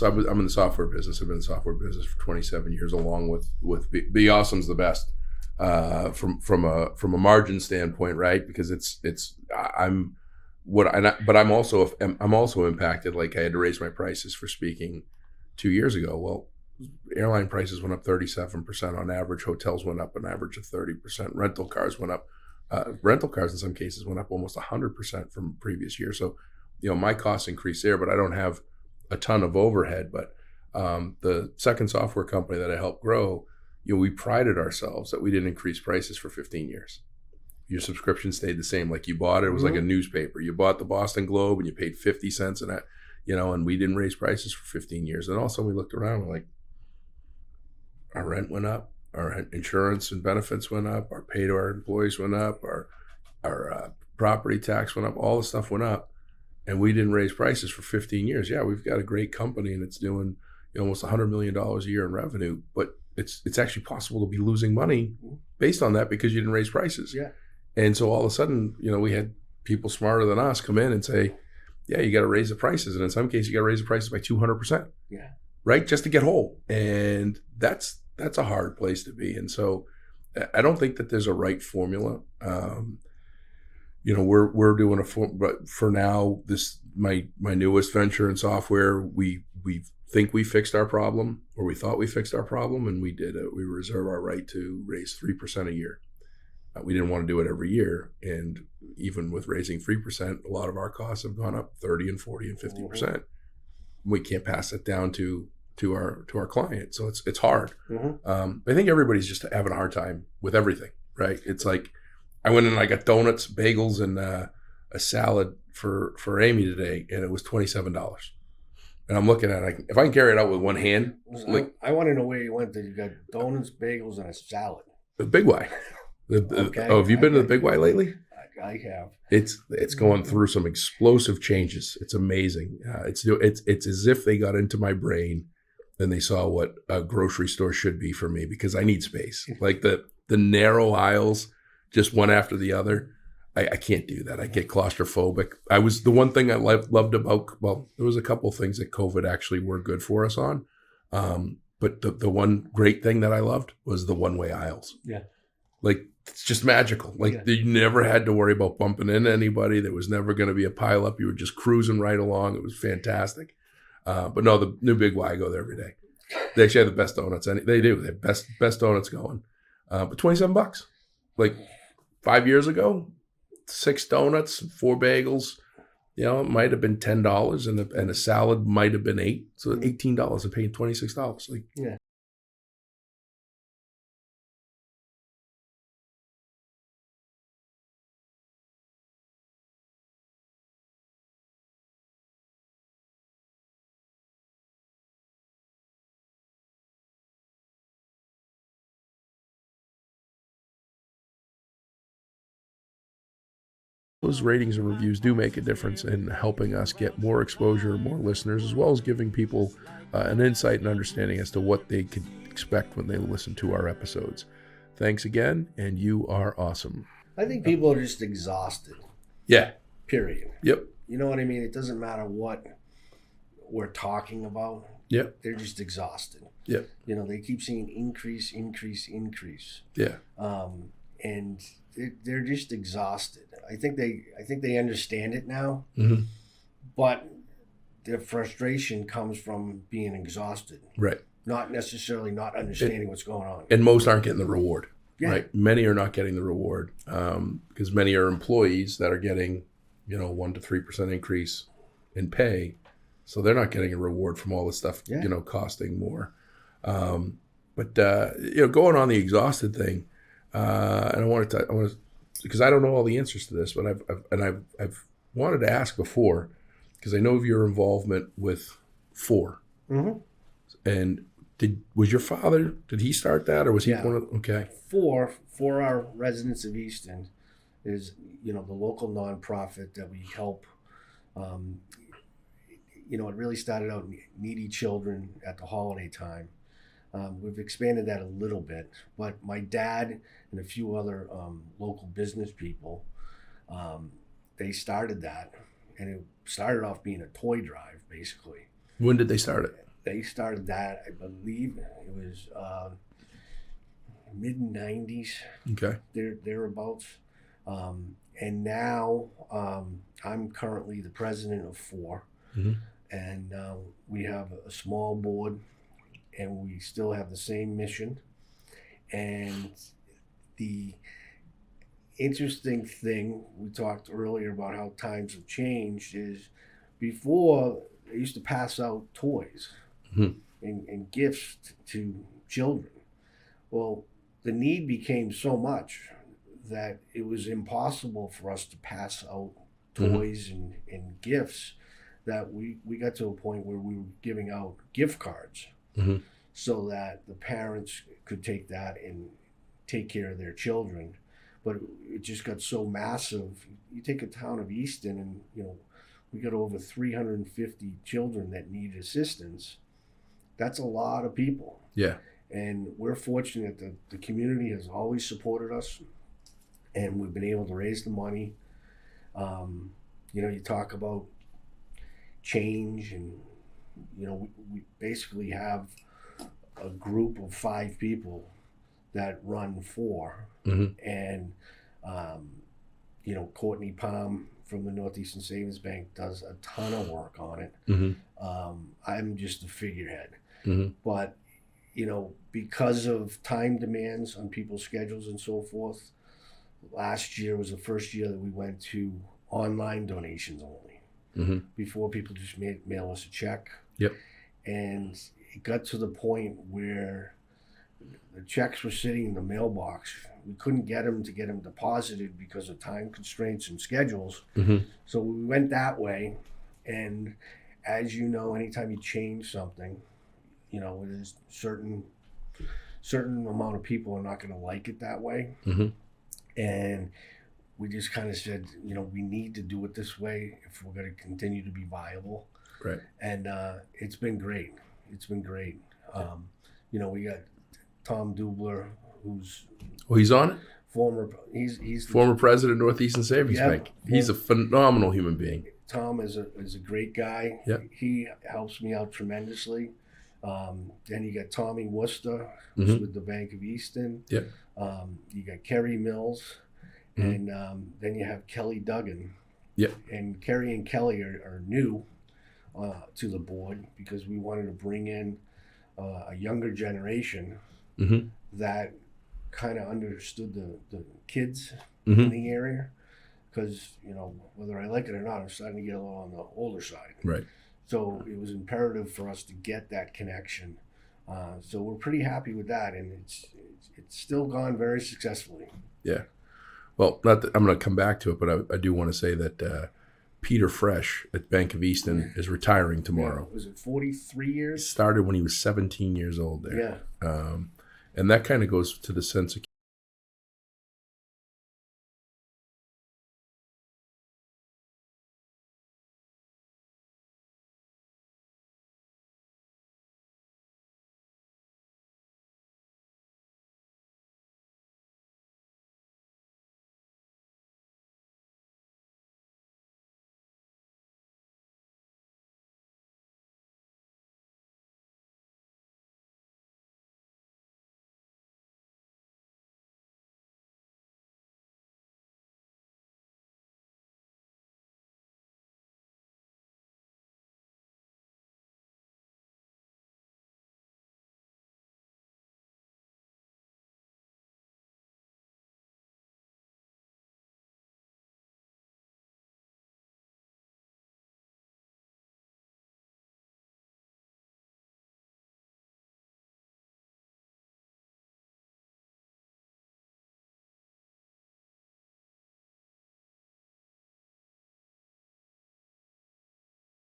Speaker 3: I'm in the software business. I've been in the software business for 27 years, along with Be Awesome's the best from a margin standpoint, right? Because I'm also impacted. Like, I had to raise my prices for speaking 2 years ago. Well, airline prices went up 37% on average. Hotels went up an average of 30%. Rental cars went up. Rental cars in some cases went up almost 100% from previous year. So, my costs increased there, but I don't have a ton of overhead. But the second software company that I helped grow, we prided ourselves that we didn't increase prices for 15 years. Your subscription stayed the same. Like, you bought it, it was like a newspaper. You bought the Boston Globe and you paid 50 cents in that, and we didn't raise prices for 15 years. And also we looked around, we're like, our rent went up, our insurance and benefits went up, our pay to our employees went up, our property tax went up, all the stuff went up, and we didn't raise prices for 15 years. Yeah, we've got a great company and it's doing almost $100 million a year in revenue, but it's actually possible to be losing money based on that because you didn't raise prices.
Speaker 4: Yeah.
Speaker 3: And so all of a sudden, we had people smarter than us come in and say, yeah, you got to raise the prices, and in some cases you got to raise the prices by 200%.
Speaker 4: Yeah. Right,
Speaker 3: just to get whole, and that's a hard place to be. And so I don't think that there's a right formula. We're doing but for now, this my newest venture in software, we think we fixed our problem, or we thought we fixed our problem, and we did it. We reserve our right to raise 3% a year. We didn't want to do it every year, and even with raising 3%, a lot of our costs have gone up 30 and 40 and 50%. We can't pass it down to our client, so it's hard. I think everybody's just having a hard time with everything, right? It's like, I went and I got donuts, bagels, and a salad for Amy today, and it was $27. And I'm looking at it, if I can carry it out with one hand.
Speaker 4: I want to know where you went. That you got donuts, bagels, and a salad.
Speaker 3: The Big Y.
Speaker 4: Okay.
Speaker 3: Have you been to the Big Y lately?
Speaker 4: I have.
Speaker 3: It's going through some explosive changes. It's amazing. It's as if they got into my brain and they saw what a grocery store should be for me, because I need space. Like the narrow aisles, just one after the other. I can't do that. I get claustrophobic. The one thing I loved about, well, there was a couple of things that COVID actually were good for us on. But the one great thing that I loved was the one-way aisles.
Speaker 4: Yeah.
Speaker 3: Like, it's just magical. Like you never had to worry about bumping into anybody. There was never going to be a pileup. You were just cruising right along. It was fantastic. But no, the new Big Y, I go there every day. They actually have the best donuts. They do. They have best donuts going. But $27. Like 5 years ago, 6 donuts, 4 bagels. You know, it might have been $10, and a salad might have been $8. So $18. I'm paying $26. Like,
Speaker 4: Yeah.
Speaker 3: those ratings and reviews do make a difference in helping us get more exposure, more listeners, as well as giving people an insight and understanding as to what they could expect when they listen to our episodes. Thanks again, and you are awesome.
Speaker 4: I think people are just exhausted.
Speaker 3: Yeah.
Speaker 4: Period.
Speaker 3: Yep.
Speaker 4: You know what I mean? It doesn't matter what we're talking about.
Speaker 3: Yep.
Speaker 4: They're just exhausted.
Speaker 3: Yep.
Speaker 4: You know, they keep seeing increase.
Speaker 3: Yeah.
Speaker 4: And they're just exhausted. I think they understand it now,
Speaker 3: Mm-hmm.
Speaker 4: but their frustration comes from being exhausted,
Speaker 3: Right.
Speaker 4: not necessarily not understanding what's going on.
Speaker 3: And most aren't getting the reward.
Speaker 4: Yeah.
Speaker 3: Right. Many are not getting the reward because many are employees that are getting, 1 to 3% increase in pay. So they're not getting a reward from all this stuff, costing more. But going on the exhausted thing, and I want to, because I don't know all the answers to this, but I've wanted to ask before, because I know of your involvement with 4.
Speaker 4: Mm-hmm.
Speaker 3: And was your father? Did he start that, or was he one of? Okay.
Speaker 4: 4 for our residents of Easton is the local nonprofit that we help. It really started out needy children at the holiday time. We've expanded that a little bit, but my dad and a few other local business people, they started that, and it started off being a toy drive, basically.
Speaker 3: When did they start it?
Speaker 4: They started that, I believe it was mid-90s.
Speaker 3: Okay.
Speaker 4: Thereabouts. And now I'm currently the president of 4.
Speaker 3: Mm-hmm.
Speaker 4: And we have a small board, and we still have the same mission. And the interesting thing, we talked earlier about how times have changed, is before they used to pass out toys
Speaker 3: mm-hmm.
Speaker 4: and gifts to children. Well, the need became so much that it was impossible for us to pass out toys mm-hmm. and gifts, that we got to a point where we were giving out gift cards
Speaker 3: mm-hmm.
Speaker 4: so that the parents could take that and take care of their children. But it just got so massive. You take a town of Easton, and we got over 350 children that need assistance. That's a lot of people.
Speaker 3: Yeah.
Speaker 4: And we're fortunate that the community has always supported us, and we've been able to raise the money. You talk about change, and we basically have a group of 5 people that run 4,
Speaker 3: mm-hmm.
Speaker 4: and Courtney Palm from the Northeastern Savings Bank does a ton of work on it.
Speaker 3: Mm-hmm.
Speaker 4: I'm just a figurehead,
Speaker 3: mm-hmm.
Speaker 4: but because of time demands on people's schedules and so forth, last year was the first year that we went to online donations only.
Speaker 3: Mm-hmm.
Speaker 4: Before, people just mail us a check.
Speaker 3: Yep.
Speaker 4: And it got to the point where the checks were sitting in the mailbox. We couldn't get them deposited because of time constraints and schedules.
Speaker 3: Mm-hmm.
Speaker 4: So we went that way. And as you know, anytime you change something, there's certain amount of people are not going to like it that way.
Speaker 3: Mm-hmm.
Speaker 4: And we just kind of said, we need to do it this way if we're going to continue to be viable.
Speaker 3: Right.
Speaker 4: And it's been great. It's been great. We got Tom Dubler, who's
Speaker 3: he's on it.
Speaker 4: He's
Speaker 3: former president of Northeastern Savings Bank. He's a phenomenal human being.
Speaker 4: Tom is a great guy.
Speaker 3: Yep.
Speaker 4: He helps me out tremendously. Then you got Tommy Worcester, who's with the Bank of Easton.
Speaker 3: Yep.
Speaker 4: You got Kerry Mills, and then you have Kelly Duggan.
Speaker 3: Yep.
Speaker 4: And Kerry and Kelly are new to the board because we wanted to bring in a younger generation that kind of understood the kids in the area. Because, whether I like it or not, I'm starting to get a little on the older side.
Speaker 3: Right.
Speaker 4: So it was imperative for us to get that connection. So we're pretty happy with that, and it's still gone very successfully.
Speaker 3: Yeah. Well, not that I'm going to come back to it, but I do want to say that Peter Fresh at Bank of Easton is retiring tomorrow.
Speaker 4: Yeah, was it 43 years?
Speaker 3: Started when he was 17 years old there.
Speaker 4: Yeah.
Speaker 3: And that kind of goes to the sense of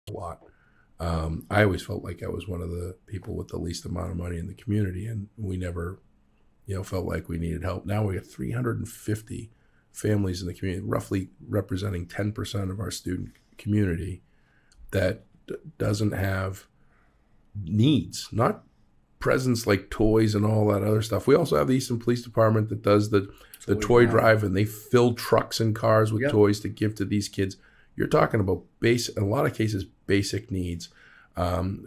Speaker 3: a lot. I always felt like I was one of the people with the least amount of money in the community, and we never, felt like we needed help. Now we have 350 families in the community, roughly representing 10% of our student community that doesn't have needs, not presents like toys and all that other stuff. We also have the Easton Police Department that does the toy drive, and they fill trucks and cars with toys to give to these kids. You're talking about in a lot of cases, basic needs.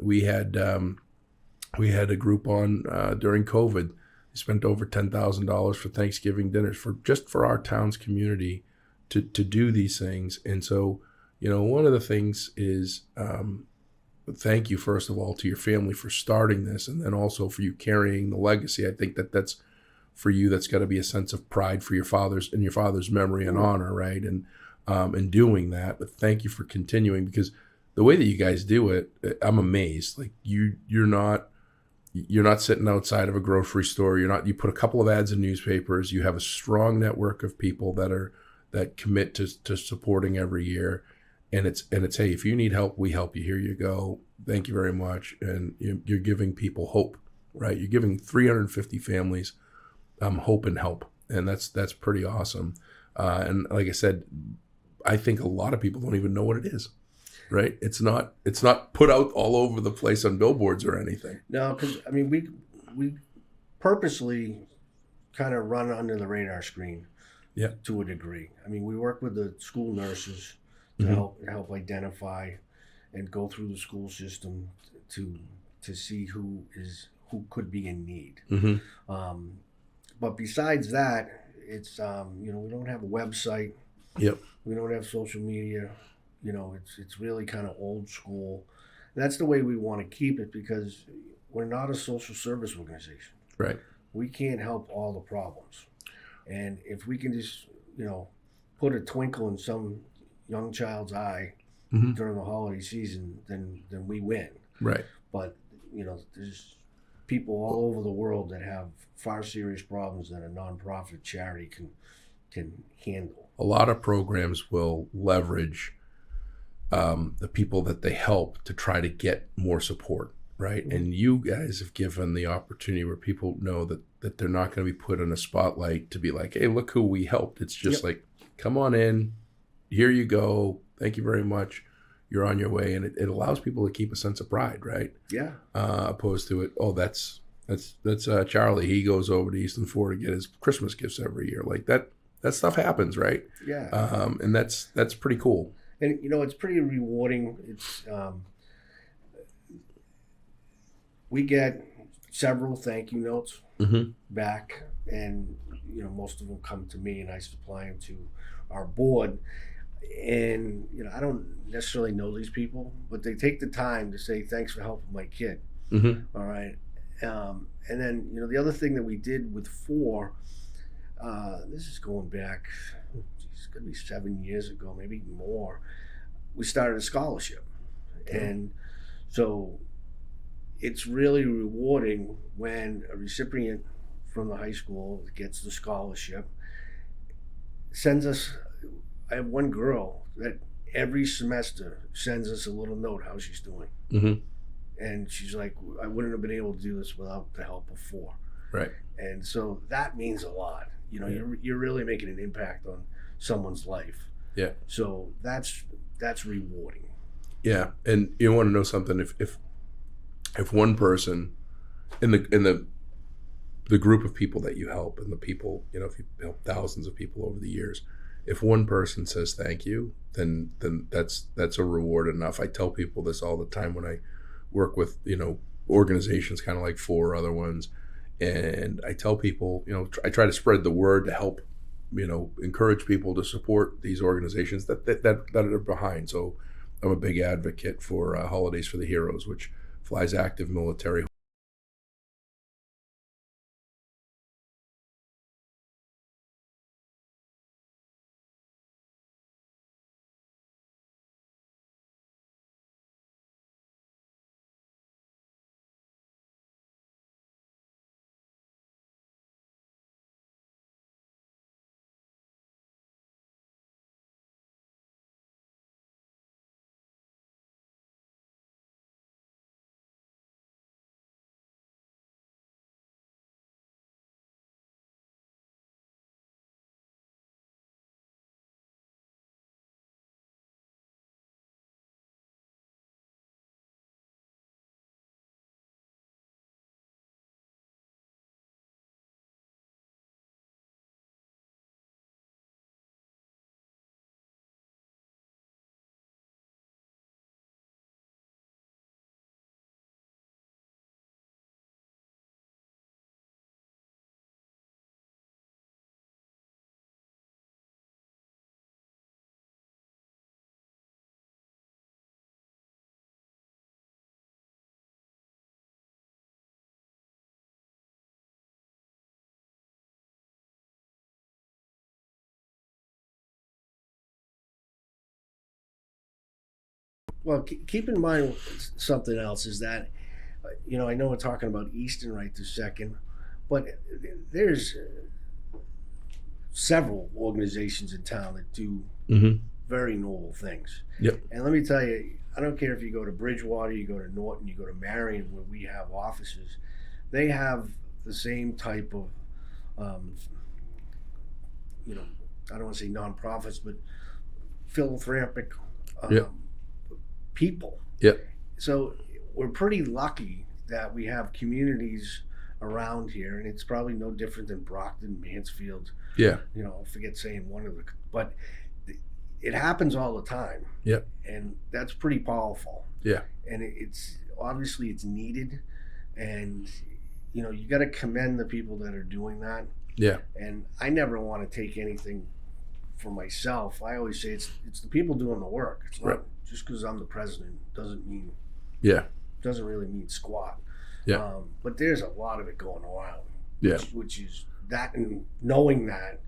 Speaker 3: We had a group on during COVID. They spent over $10,000 for Thanksgiving dinners for our town's community to do these things. And so, one of the things is thank you first of all to your family for starting this, and then also for you carrying the legacy. I think that's for you. That's got to be a sense of pride for your father's memory and honor, right? And doing that. But thank you for continuing, because the way that you guys do it, I'm amazed. Like you're not sitting outside of a grocery store. You put a couple of ads in newspapers. You have a strong network of people that commit to supporting every year. And it's hey, if you need help, we help you. Here you go. Thank you very much. And you're giving people hope, right? You're giving 350 families hope and help, and that's pretty awesome. And like I said, I think a lot of people don't even know what it is, right? It's not put out all over the place on billboards or anything.
Speaker 4: No, because we purposely kind of run under the radar screen, to a degree. We work with the school nurses to help identify and go through the school system to see who could be in need. But besides that, it's we don't have a website.
Speaker 3: Yep.
Speaker 4: We don't have social media. It's really kind of old school. And that's the way we want to keep it, because we're not a social service organization.
Speaker 3: Right.
Speaker 4: We can't help all the problems. And if we can just, put a twinkle in some young child's eye during the holiday season, then we win.
Speaker 3: Right.
Speaker 4: But, there's people all over the world that have far serious problems that a nonprofit charity can handle.
Speaker 3: A lot of programs will leverage the people that they help to try to get more support, right? And you guys have given the opportunity where people know that they're not going to be put in a spotlight to be like, hey, look who we helped. It's just like, come on in, here you go, thank you very much, you're on your way. And it allows people to keep a sense of pride, right?
Speaker 4: Yeah.
Speaker 3: Opposed to it, oh, that's Charlie, he goes over to Easton 4 to get his Christmas gifts every year. Like that stuff happens, right?
Speaker 4: Yeah.
Speaker 3: And that's pretty cool.
Speaker 4: And it's pretty rewarding. It's we get several thank you notes
Speaker 3: Mm-hmm.
Speaker 4: back, and most of them come to me, and I supply them to our board. And I don't necessarily know these people, but they take the time to say thanks for helping my kid.
Speaker 3: Mm-hmm.
Speaker 4: All right. And then the other thing that we did with four, this is going back, it's going to be 7 years ago, maybe even more. We started a scholarship, and so it's really rewarding when a recipient from the high school gets the scholarship, sends us. I have one girl that every semester sends us a little note how she's doing,
Speaker 3: Mm-hmm.
Speaker 4: and she's like, I wouldn't have been able to do this without the help of four.
Speaker 3: Right.
Speaker 4: And so that means a lot. You're really making an impact on someone's life.
Speaker 3: Yeah.
Speaker 4: So that's rewarding.
Speaker 3: Yeah. And you want to know something? If one person in the group of people that you help, and the people, if you help thousands of people over the years, if one person says thank you, then that's a reward enough. I tell people this all the time when I work with organizations kind of like four other ones, and I tell people, I try to spread the word to help encourage people to support these organizations that are behind. So I'm a big advocate for Holidays for the Heroes, which flies active military.
Speaker 4: Well, keep in mind something else is that, I know we're talking about Easton right this second, but there's several organizations in town that do
Speaker 3: Mm-hmm.
Speaker 4: very noble things.
Speaker 3: Yep.
Speaker 4: And let me tell you, I don't care if you go to Bridgewater, you go to Norton, you go to Marion, where we have offices, they have the same type of, um, I don't want to say nonprofits, but philanthropic
Speaker 3: Yep.
Speaker 4: people.
Speaker 3: Yep.
Speaker 4: So we're pretty lucky that we have communities around here, and it's probably no different than Brockton, Mansfield.
Speaker 3: Yeah.
Speaker 4: I forget saying one of the, but it happens all the time.
Speaker 3: Yep.
Speaker 4: And that's pretty powerful.
Speaker 3: Yeah.
Speaker 4: And it's obviously it's needed, and you got to commend the people that are doing that.
Speaker 3: Yeah.
Speaker 4: And I never want to take anything for myself. I always say it's the people doing the work. It's not
Speaker 3: Right.
Speaker 4: just because I'm the president doesn't really mean squat.
Speaker 3: Yeah.
Speaker 4: But there's a lot of it going around.
Speaker 3: Yeah.
Speaker 4: Which is that, and knowing that,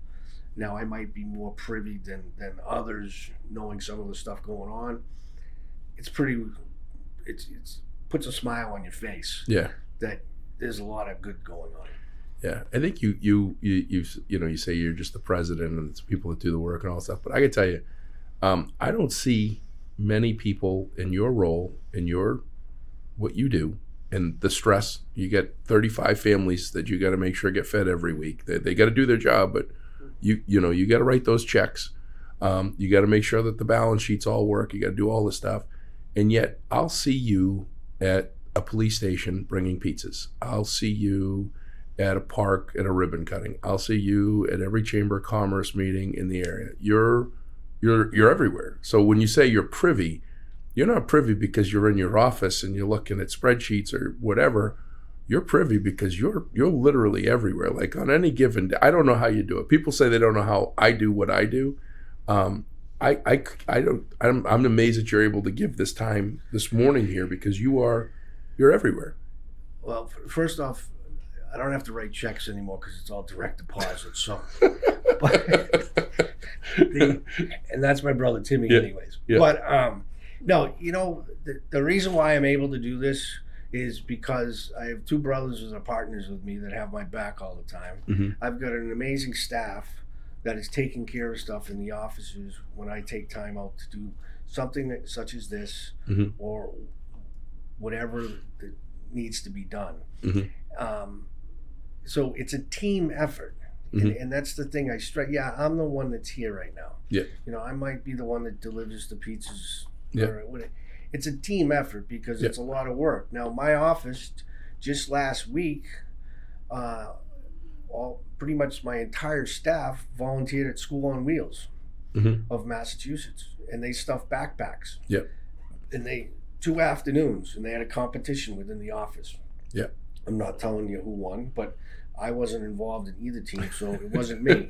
Speaker 4: now I might be more privy than others, knowing some of the stuff going on. It's puts a smile on your face.
Speaker 3: Yeah.
Speaker 4: That there's a lot of good going on.
Speaker 3: Yeah, I think you say you're just the president and it's people that do the work and all that stuff. But I can tell you, I don't see many people in your role, in what you do, and the stress. You get 35 families that you got to make sure get fed every week. They got to do their job, but you got to write those checks. You got to make sure that the balance sheets all work. You got to do all this stuff, and yet I'll see you at a police station bringing pizzas. I'll see you at a park at a ribbon cutting. I'll see you at every Chamber of Commerce meeting in the area. You're everywhere. So when you say you're privy, you're not privy because you're in your office and you're looking at spreadsheets or whatever. You're privy because you're literally everywhere. Like on any given day, I don't know how you do it. People say they don't know how I do what I do. I don't. I'm amazed that you're able to give this time this morning here because you're everywhere.
Speaker 4: Well, first off, I don't have to write checks anymore because it's all direct deposit. So, and that's my brother Timmy, anyways.
Speaker 3: Yeah.
Speaker 4: But no, the reason why I'm able to do this is because I have two brothers that are partners with me that have my back all the time.
Speaker 3: Mm-hmm.
Speaker 4: I've got an amazing staff that is taking care of stuff in the offices when I take time out to do something such as this
Speaker 3: mm-hmm.
Speaker 4: or whatever that needs to be done.
Speaker 3: Mm-hmm.
Speaker 4: So it's a team effort.
Speaker 3: Mm-hmm.
Speaker 4: And that's the thing I stress. Yeah, I'm the one that's here right now.
Speaker 3: Yeah.
Speaker 4: I might be the one that delivers the pizzas.
Speaker 3: Yeah.
Speaker 4: It's a team effort because it's a lot of work. Now, my office, just last week, pretty much my entire staff volunteered at School on Wheels
Speaker 3: mm-hmm.
Speaker 4: of Massachusetts, and they stuffed backpacks.
Speaker 3: Yeah.
Speaker 4: And 2 afternoons, and they had a competition within the office.
Speaker 3: Yeah.
Speaker 4: I'm not telling you who won, but I wasn't involved in either team, so it wasn't me.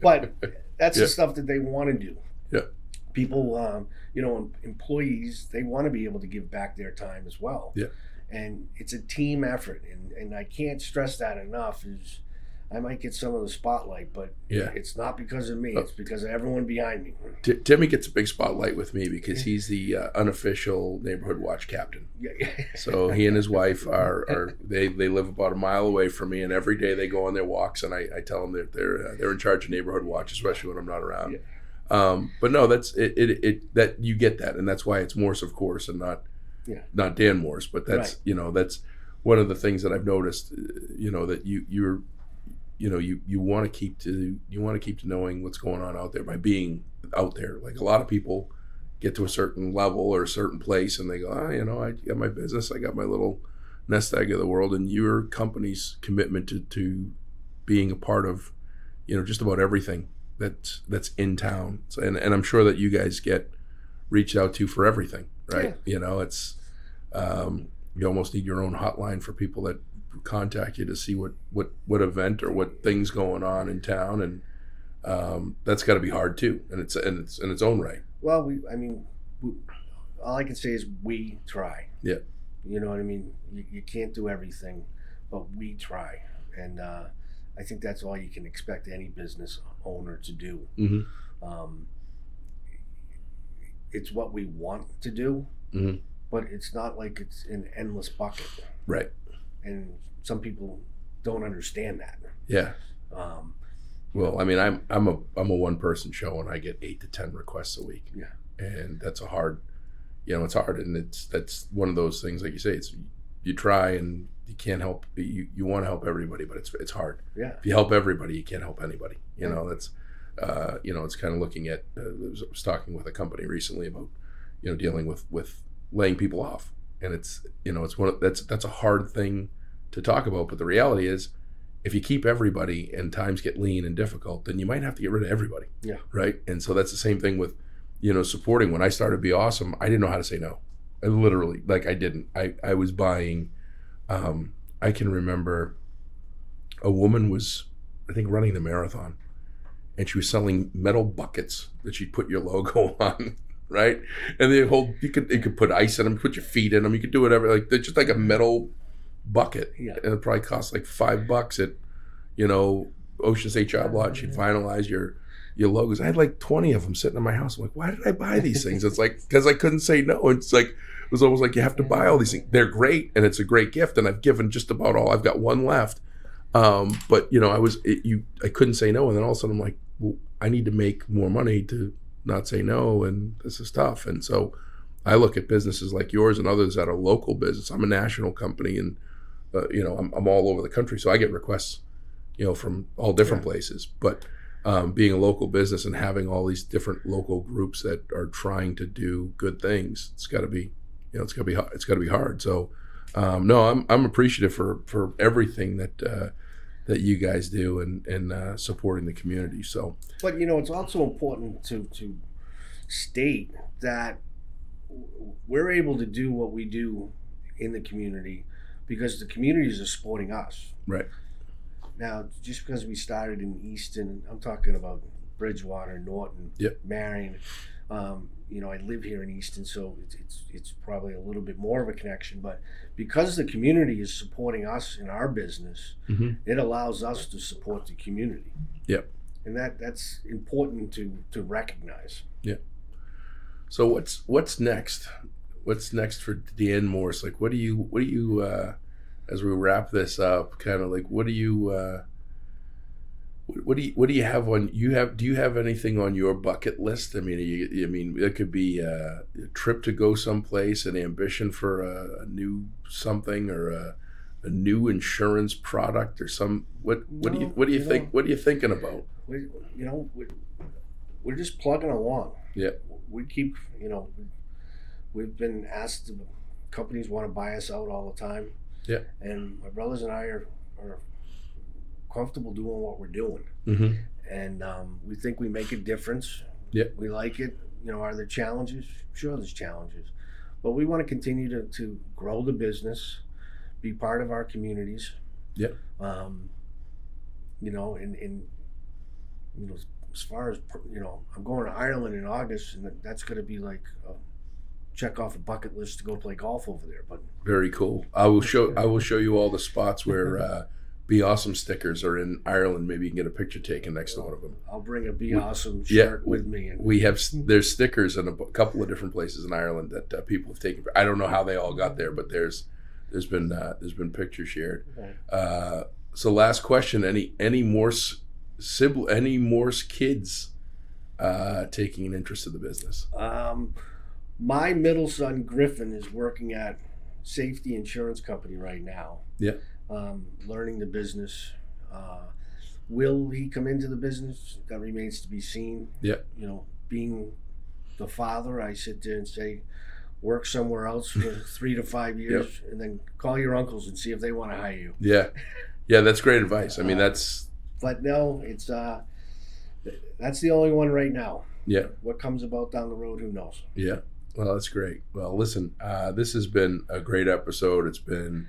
Speaker 4: But that's the stuff that they want to do.
Speaker 3: Yeah.
Speaker 4: People, employees, they want to be able to give back their time as well.
Speaker 3: Yeah.
Speaker 4: And it's a team effort, and I can't stress that enough. I might get some of the spotlight, but it's not because of me. It's because of everyone behind me.
Speaker 3: Timmy gets a big spotlight with me because he's the unofficial neighborhood watch captain.
Speaker 4: Yeah.
Speaker 3: So he and his wife they live about a mile away from me, and every day they go on their walks, and I tell them that they're in charge of neighborhood watch, especially when I'm not around. Yeah. But no, that's it. That you get that, and that's why it's Morse, of course, and not Dan Morse. But that's right. That's one of the things that I've noticed. That you want to keep to knowing what's going on out there by being out there. Like a lot of people get to a certain level or a certain place and they go, I got my business, I got my little nest egg of the world, and your company's commitment to being a part of, just about everything that's in town. So, and I'm sure that you guys get reached out to for everything, right? Yeah. It's you almost need your own hotline for people that contact you to see what event or what things going on in town, and that's got to be hard too, and it's in its own right.
Speaker 4: Well, all I can say is we try.
Speaker 3: Yeah.
Speaker 4: You know what I mean? You can't do everything, but we try, and I think that's all you can expect any business owner to do.
Speaker 3: Mm-hmm.
Speaker 4: It's what we want to do,
Speaker 3: mm-hmm.
Speaker 4: but it's not like it's an endless bucket.
Speaker 3: Right.
Speaker 4: And some people don't understand that.
Speaker 3: Yeah. Well, I mean, I'm a one person show, and I get 8 to 10 requests a week.
Speaker 4: Yeah.
Speaker 3: And that's it's hard, and that's one of those things, like you say, you try and you can't help. You want to help everybody, but it's hard.
Speaker 4: Yeah.
Speaker 3: If you help everybody, you can't help anybody. That's it's kind of looking at. I was talking with a company recently about dealing with laying people off. And it's that's a hard thing to talk about, but the reality is, if you keep everybody and times get lean and difficult, then you might have to get rid of everybody.
Speaker 4: Yeah.
Speaker 3: Right. And so that's the same thing with, supporting. When I started Be Awesome, I didn't know how to say no. I literally, I didn't. I was buying. I can remember, a woman was, I think, running the marathon, and she was selling metal buckets that she'd put your logo on. Right, and you could put ice in them, put your feet in them, you could do whatever. Like they're just like a metal bucket, and it probably costs like $5 at Ocean State Job Lot. She'd finalize your logos. I had like 20 of them sitting in my house. I'm like, why did I buy these things? It's like because I couldn't say no. It's like it was almost like you have to buy all these things. They're great, and it's a great gift, and I've given just about all. I've got one left, but I couldn't say no, and then all of a sudden I'm like, well, I need to make more money to not say no, and this is tough. And so I look at businesses like yours and others that are local business. I'm a national company, and I'm all over the country, so I get requests from all different places. But being a local business and having all these different local groups that are trying to do good things, it's got to be it's got to be hard. So no, I'm appreciative for everything that you guys do and supporting the community. So,
Speaker 4: but it's also important to state that we're able to do what we do in the community because the communities are supporting us.
Speaker 3: Right.
Speaker 4: Now, just because we started in Easton, I'm talking about Bridgewater, Norton,
Speaker 3: Yep.
Speaker 4: Marion. I live here in Easton, so it's probably a little bit more of a connection. But because the community is supporting us in our business, it allows us to support the community.
Speaker 3: Yep.
Speaker 4: And that's important to recognize.
Speaker 3: Yeah. So what's next? What's next for Dan Morse? Like, what do you as we wrap this up, kind of like, what do you have on do you have anything on your bucket list? I mean, it could be a trip to go someplace, an ambition for a new something, or a new insurance product, or what do you think? What are you thinking about?
Speaker 4: We're just plugging along.
Speaker 3: Yeah.
Speaker 4: We keep, we've been asked, companies want to buy us out all the time.
Speaker 3: Yeah.
Speaker 4: And my brothers and I are comfortable doing what we're doing. And we think we make a difference.
Speaker 3: Yeah.
Speaker 4: We like it. Are there challenges? Sure, there's challenges. But we want to continue to grow the business, be part of our communities.
Speaker 3: Yeah.
Speaker 4: As far as, I'm going to Ireland in August, and that's going to be like check off a bucket list to go play golf over there. But
Speaker 3: very cool. I will show you all the spots where Be Awesome stickers are in Ireland. Maybe you can get a picture taken next to one of them.
Speaker 4: I'll bring a Be Awesome shirt with me. And
Speaker 3: there's stickers in a couple of different places in Ireland that people have taken. I don't know how they all got there, but there's been pictures shared.
Speaker 4: Okay.
Speaker 3: So last question: any Morse kids taking an interest in the business?
Speaker 4: My middle son Griffin is working at Safety Insurance Company right now.
Speaker 3: Yeah.
Speaker 4: Learning the business. Will he come into the business? That remains to be seen.
Speaker 3: Yeah.
Speaker 4: Being the father, I sit there and say, work somewhere else for 3 to 5 years, and then call your uncles and see if they want to hire you.
Speaker 3: Yeah. Yeah, that's great advice. I mean, that's.
Speaker 4: But no, it's that's the only one right now.
Speaker 3: Yeah.
Speaker 4: What comes about down the road, who knows?
Speaker 3: Yeah. Well, that's great. Well, listen, this has been a great episode. It's been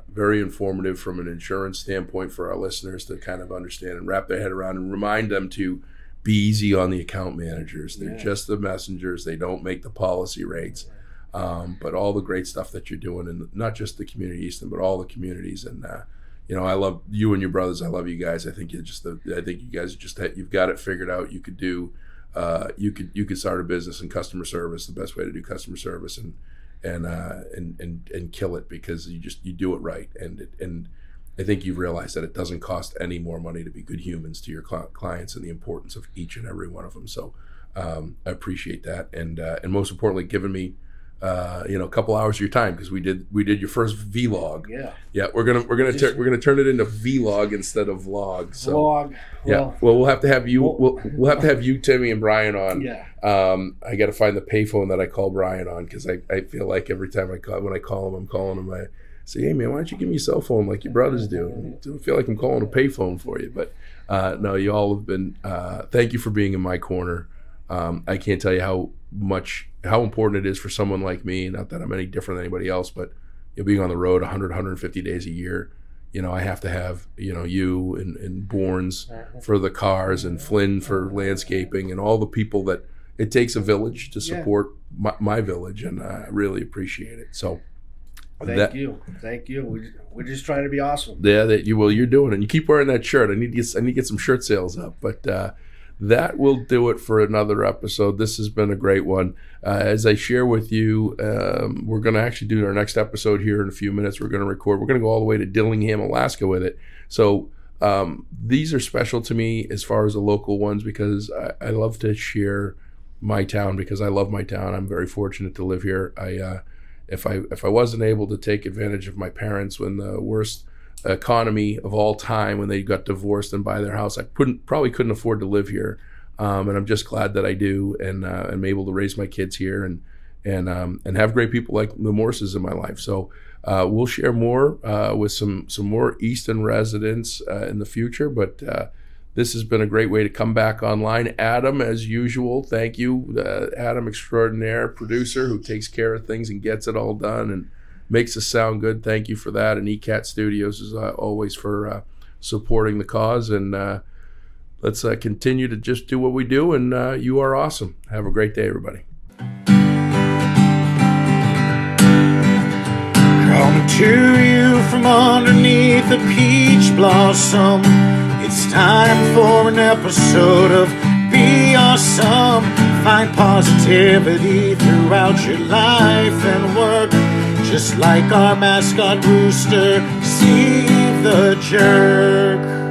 Speaker 3: very informative from an insurance standpoint for our listeners to kind of understand and wrap their head around and remind them to be easy on the account managers. They're just the messengers. They don't make the policy rates. But all the great stuff that you're doing, and not just the community Easton, but all the communities. And I love you and your brothers. I love you guys. I think you guys you've got it figured out. You could do. You could start a business in customer service. The best way to do customer service and kill it, because you do it right. And I think you realize that it doesn't cost any more money to be good humans to your clients, and the importance of each and every one of them. So I appreciate that, and most importantly, giving me a couple hours of your time, because we did your first vlog. Yeah. We're gonna turn it into vlog instead of vlog. So
Speaker 4: vlog.
Speaker 3: Well, we'll have to have you. We'll have to have you, Timmy, and Brian on.
Speaker 4: Yeah.
Speaker 3: I got to find the payphone that I call Brian on, because I feel like every time when I call him, I'm calling him. I say, hey man, why don't you give me your cell phone like your brothers do? I don't feel like I'm calling a payphone for you. But no, you all have been. Thank you for being in my corner. I can't tell you how important it is for someone like me. Not that I'm any different than anybody else, but being on the road 150 days a year. I have to have, you and Bournes for the cars, and Flynn for landscaping, and all the people that it takes a village to support my village, and I really appreciate it. So
Speaker 4: thank you. We're just trying to be awesome.
Speaker 3: Yeah, you're doing it. And you keep wearing that shirt. I need to get some shirt sales up, but that will do it for another episode. This has been a great one. As I share with you, we're going to actually do our next episode here in a few minutes. We're going to record. We're going to go all the way to Dillingham, Alaska with it. So these are special to me as far as the local ones, because I love to share my town, because I love my town. I'm very fortunate to live here. If I wasn't able to take advantage of my parents when the worst economy of all time, when they got divorced and buy their house, I probably couldn't afford to live here, and I'm just glad that I do, and I'm able to raise my kids here and have great people like the Morses in my life. So we'll share more with some more Easton residents in the future, but This has been a great way to come back online. Adam, as usual, thank you. Adam, extraordinaire producer who takes care of things and gets it all done and makes us sound good. Thank you for that. And ECAT Studios, as always, for supporting the cause. And let's continue to just do what we do. And you are awesome. Have a great day, everybody.
Speaker 2: Coming to you from underneath a peach blossom. It's time for an episode of Be Awesome. Find positivity throughout your life and work. Just like our mascot rooster, Steve the Jerk.